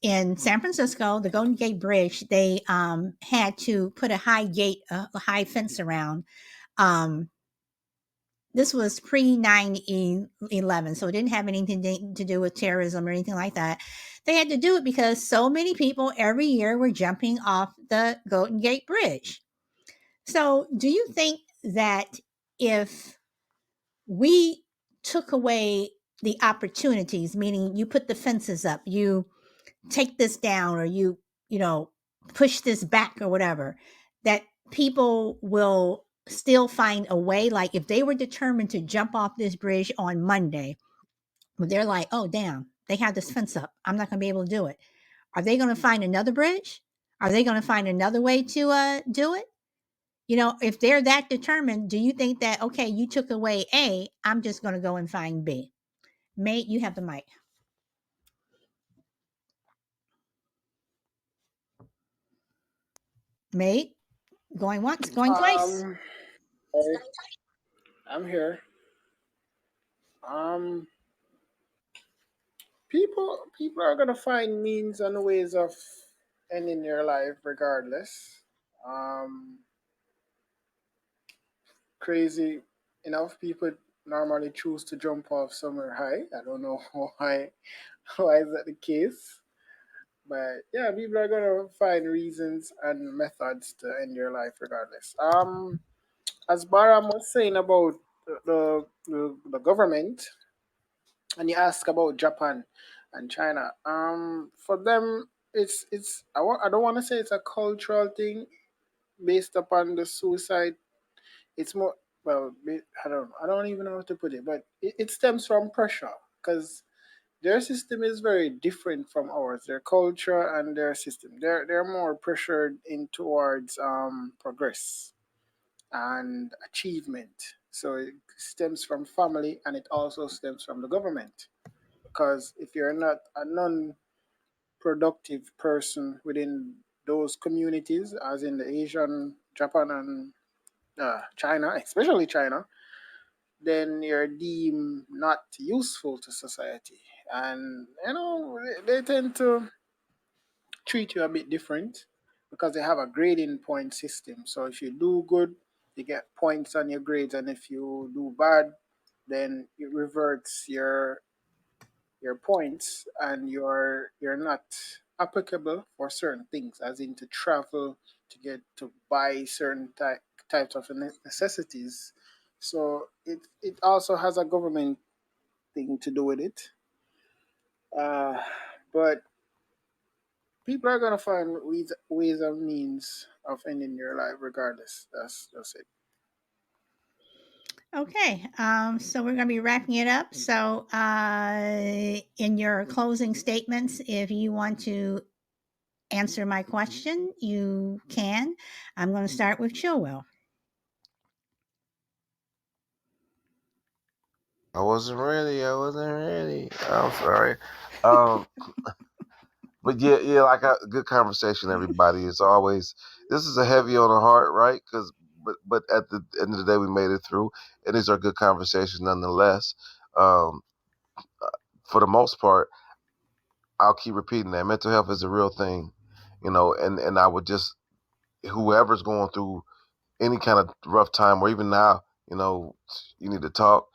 in San Francisco, the Golden Gate Bridge, they had to put a high gate, a high fence around. Um, this was pre 9/11, so it didn't have anything to do with terrorism or anything like that. They had to do it because so many people every year were jumping off the Golden Gate Bridge. So, do you think that if we took away the opportunities, meaning you put the fences up, you take this down, or you know push this back or whatever, that people will still find a way? Like if they were determined to jump off this bridge on Monday, but they're like, oh damn, they have this fence up, I'm not going to be able to do it. Are they going to find another bridge? Are they going to find another way to do it? If they're that determined, do you think that, okay, you took away A, I'm just going to go and find B? Mate, you have the mic. Mate, going once, going twice. I, I'm here. Um, people are gonna find means and ways of ending their life regardless. Um, Crazy enough, people normally choose to jump off somewhere high. I don't know why is that the case, but yeah, people are gonna find reasons and methods to end their life regardless. As Baram was saying about the government, and you ask about Japan and China. For them, I don't want to say it's a cultural thing based upon the suicide. It's more, well, I don't even know how to put it, but it stems from pressure because their system is very different from ours. Their culture and their system, they're more pressured in towards progress and achievement. So it stems from family, and it also stems from the government. Because if you're not a non-productive person within those communities, as in the Asian, Japan, and China, especially China, then you're deemed not useful to society. And, they tend to treat you a bit different because they have a grading point system. So if you do good, you get points on your grades, and if you do bad, then it reverts your points, and you're not applicable for certain things, as in to travel, to get to buy certain types of necessities. So it also has a government thing to do with it. Uh, but people are gonna find ways and means of ending your life regardless. That's it. Okay, so we're going to be wrapping it up. So, in your closing statements, if you want to answer my question, you can. I'm going to start with Chillwell. I wasn't ready. I wasn't ready. I'm sorry. Um, but yeah, like a good conversation, everybody. It's always this is a heavy on the heart, right? Because but at the end of the day, we made it through, and these are good conversations nonetheless. Um, for the most part, I'll keep repeating that mental health is a real thing, and I would just whoever's going through any kind of rough time or even now, you need to talk.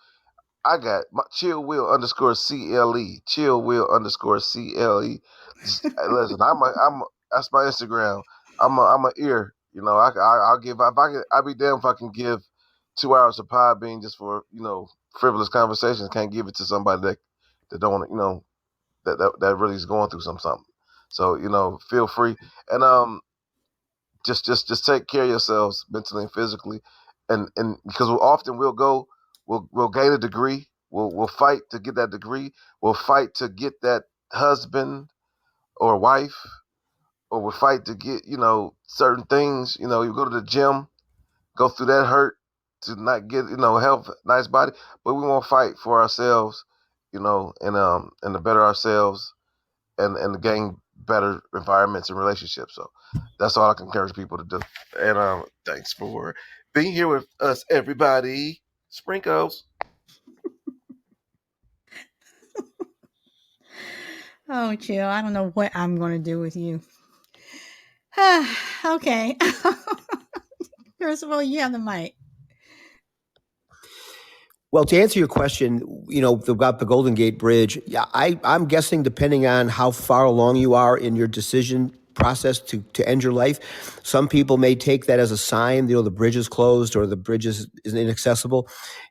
I got my chill wheel underscore CLE. Chill wheel underscore CLE. Listen, that's my Instagram. I'm a ear. I'll give if I can. I'd be damn if I can give 2 hours of pod being just for frivolous conversations. Can't give it to somebody that don't want that really is going through something. So feel free and just take care of yourselves mentally and physically, and because we'll gain a degree, we'll fight to get that degree, we'll fight to get that husband or wife, or we'll fight to get certain things. You go to the gym, go through that hurt to not get health, nice body, but we won't fight for ourselves, and to better ourselves and to gain better environments and relationships. So that's all I can encourage people to do. And thanks for being here with us, everybody. Sprinkles. Oh, Chill, I don't know what I'm going to do with you. Okay. First of all, you have the mic. Well, to answer your question, about the Golden Gate Bridge, yeah, I'm guessing depending on how far along you are in your decision process to end your life, some people may take that as a sign, the bridge is closed or the bridge is inaccessible.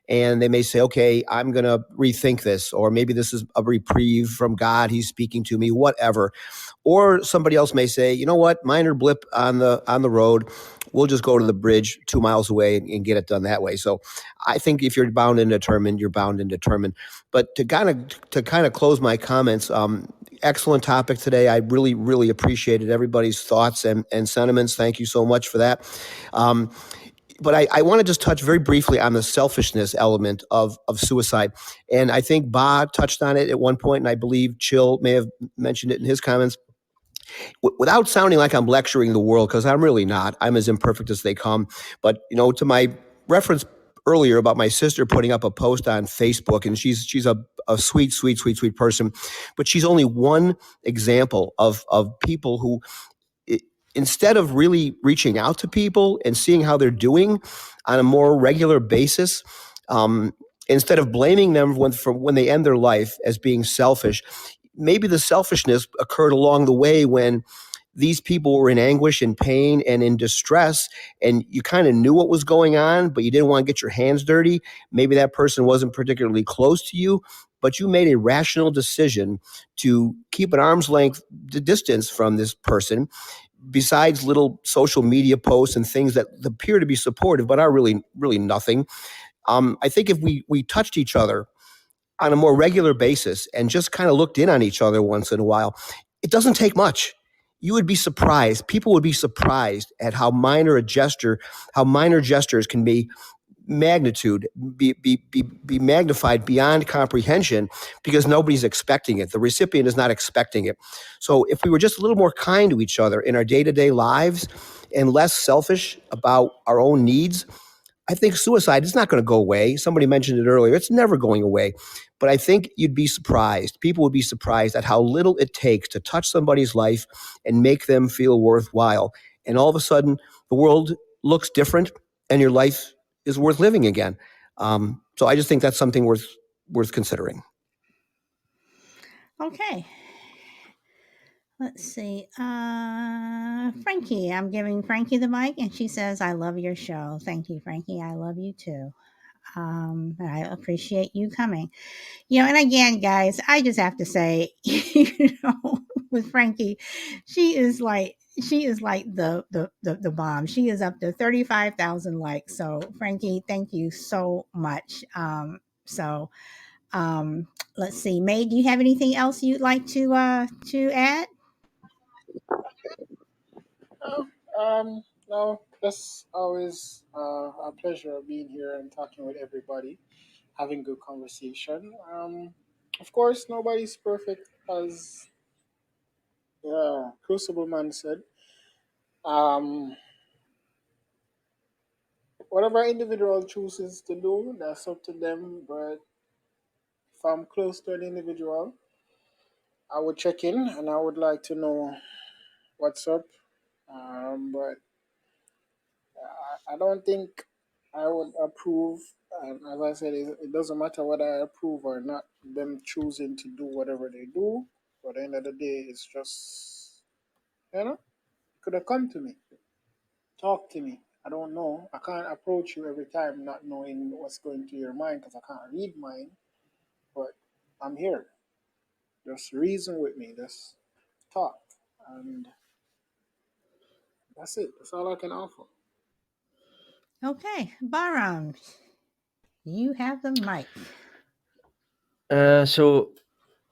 And they may say, okay, I'm going to rethink this, or maybe this is a reprieve from God. He's speaking to me, whatever. Or somebody else may say, you know what, minor blip on the road. We'll just go to the bridge 2 miles away and get it done that way. So I think if you're bound and determined, you're bound and determined. But to kind of close my comments, excellent topic today. I really, really appreciated everybody's thoughts and sentiments. Thank you so much for that. But I want to just touch very briefly on the selfishness element of suicide. And I think Bob touched on it at one point, and I believe Chill may have mentioned it in his comments. Without sounding like I'm lecturing the world, because I'm really not. I'm as imperfect as they come. But, to my reference earlier about my sister putting up a post on Facebook, and she's a sweet, sweet, sweet, sweet person, but she's only one example of people who, instead of really reaching out to people and seeing how they're doing on a more regular basis, instead of blaming them when they end their life as being selfish, maybe the selfishness occurred along the way when these people were in anguish and pain and in distress, and you kind of knew what was going on, but you didn't want to get your hands dirty. Maybe that person wasn't particularly close to you, but you made a rational decision to keep an arm's length distance from this person, besides little social media posts and things that appear to be supportive but are really, really nothing. I think if we touched each other on a more regular basis and just kind of looked in on each other once in a while, it doesn't take much. You would be surprised. People would be surprised at how minor gestures can be magnified beyond comprehension, because nobody's expecting it. The recipient is not expecting it. So if we were just a little more kind to each other in our day-to-day lives and less selfish about our own needs, I think suicide is not going to go away. Somebody mentioned it earlier. It's never going away. But I think you'd be surprised. People would be surprised at how little it takes to touch somebody's life and make them feel worthwhile. And all of a sudden, the world looks different and your life is worth living again. So I just think that's something worth considering. Okay. Let's see. Frankie, I'm giving Frankie the mic, and she says, I love your show. Thank you, Frankie. I love you too. I appreciate you coming. And again, guys, I just have to say, with Frankie, she is like the bomb. She is up to 35,000 likes. So Frankie, thank you so much. So let's see, May, do you have anything else you'd like to add? No, that's always a pleasure being here and talking with everybody, having good conversation. Of course, nobody's perfect, as Crucible Man said. Um, whatever individual chooses to do, that's up to them. But if I'm close to an individual, I would check in and I would like to know what's up. But I don't think I would approve. And as I said, it doesn't matter whether I approve or not. Them choosing to do whatever they do. But at the end of the day, it's just, could have come to me, talk to me. I don't know. I can't approach you every time not knowing what's going through your mind because I can't read mine. But I'm here. Just reason with me. Just talk. And that's it. That's all I can offer. Okay, Baram, you have the mic. So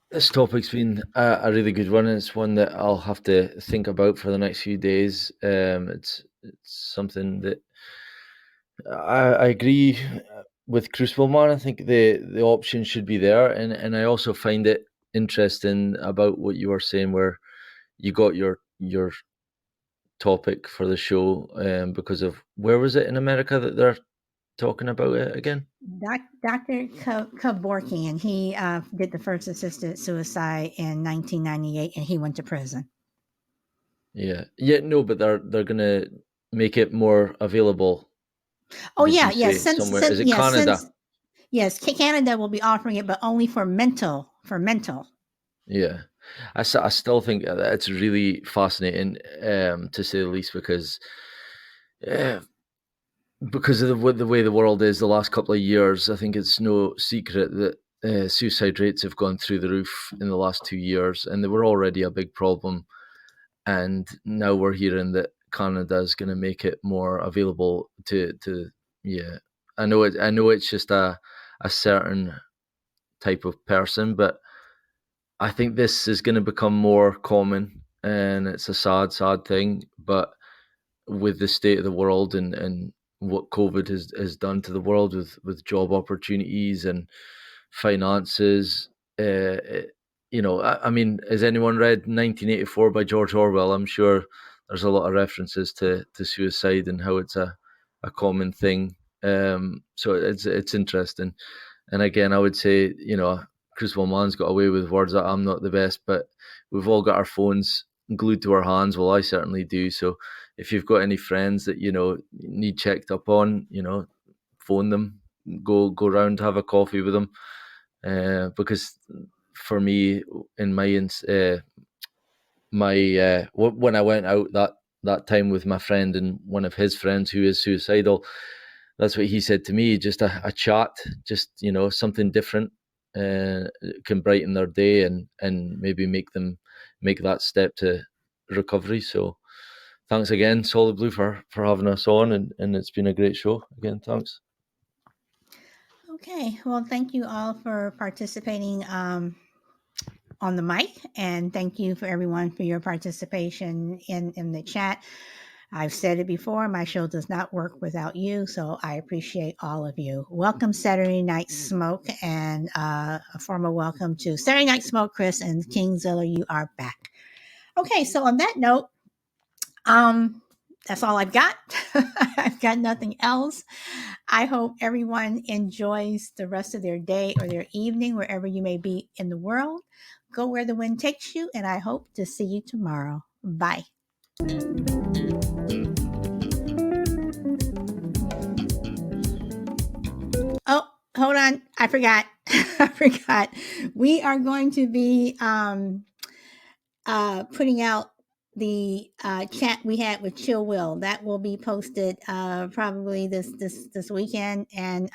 this topic's been a really good one, and it's one that I'll have to think about for the next few days. It's something that I agree with Crucible Man. I think the option should be there, and I also find it interesting about what you were saying, where you got your topic for the show because of, where was it in America that they're talking about it again? Dr. Kevorkian, he did the first assisted suicide in 1998, and he went to prison. Yeah, no, but they're gonna make it more available. Oh, Did yeah, you say somewhere? Is it Canada? Yes, Canada will be offering it, but only for mental. Yeah, I still think it's really fascinating, to say the least, because of the way the world is the last couple of years. I think it's no secret that suicide rates have gone through the roof in the last 2 years, and they were already a big problem. And now we're hearing that Canada is going to make it more available to. Yeah, I know it's just a certain type of person, but I think this is going to become more common, and it's a sad thing. But with the state of the world and what COVID has done to the world with job opportunities and finances, I mean, has anyone read 1984 by George Orwell? I'm sure there's a lot of references to suicide and how it's a common thing. So it's interesting. And again, I would say, Crucible Man's got away with words that I'm not the best, but we've all got our phones glued to our hands. Well, I certainly do. So if you've got any friends that, need checked up on, phone them, go round, have a coffee with them. Because for me, in when I went out that time with my friend and one of his friends who is suicidal, that's what he said to me. Just a chat, just something different can brighten their day and maybe make them make that step to recovery. So thanks again, Solid Blue, for having us on, and it's been a great show again. Thanks. Okay, well, thank you all for participating on the mic, and thank you for everyone for your participation in the chat. I've said it before, my show does not work without you, so I appreciate all of you. Welcome Saturday Night Smoke, and a formal welcome to Saturday Night Smoke, Chris, and Kingzilla, you are back. Okay, so on that note, that's all I've got. I've got nothing else. I hope everyone enjoys the rest of their day or their evening, wherever you may be in the world. Go where the wind takes you, and I hope to see you tomorrow. Bye. Oh, hold on. I forgot. I forgot. We are going to be putting out the chat we had with Chill Will. That will be posted probably this weekend, and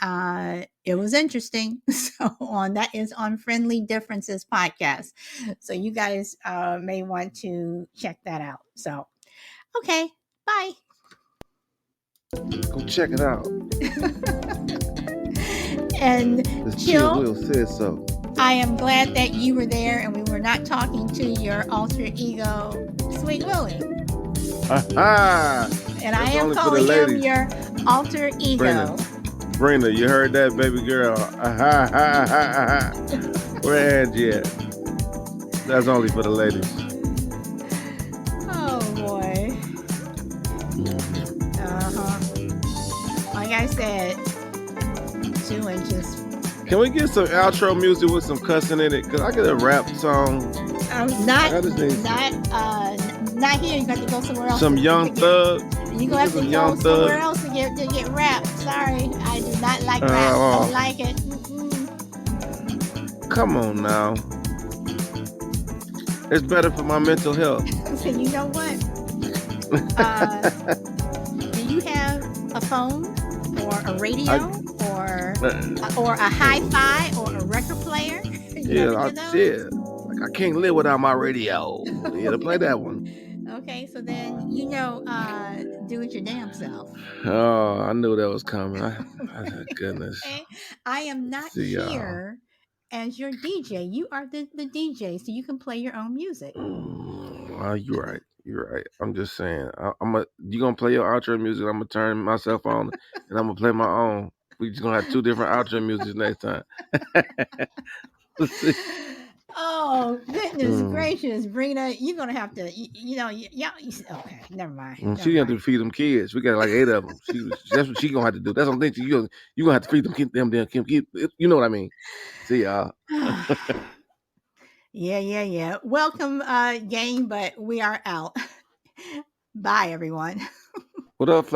it was interesting. So that is on Friendly Differences podcast. So you guys may want to check that out. So okay, bye. Go check it out. And This Chill Will said so. I am glad that you were there and we were not talking to your alter ego, Sweet Willie. Aha! And I am calling him your alter ego. Brenda, you heard that, baby girl? Where Angie at? That's only for the ladies. Oh boy. Like I said, 2 inches. Can we get some outro music with some cussing in it? Cause I get a rap song. Not here. You got to go somewhere else. Some Young Thug. You gonna have to go somewhere else to get rap. Sorry, I do not like rap. Don't like it. Come on now. It's better for my mental health. So you know what? Do you have a phone or a radio or a hi-fi or a record player? Yeah. Like I can't live without my radio. Yeah, to play that one. Okay, so then do it your damn self. Oh, I knew that was coming. Goodness. Okay. I am not here as your DJ. You are the DJ, so you can play your own music. Well, you're right. You're right. I'm just saying. You gonna play your outro music? I'm gonna turn myself on and I'm gonna play my own. We just gonna have 2 different outro music next time. Oh goodness gracious, Brina, you're gonna have to, okay, never mind. She gonna have to feed them kids. We got like 8 of them. That's what she gonna have to do. That's the thing. You gonna have to feed them. You know what I mean? See y'all. Yeah. Welcome, gang, but we are out. Bye, everyone. What up,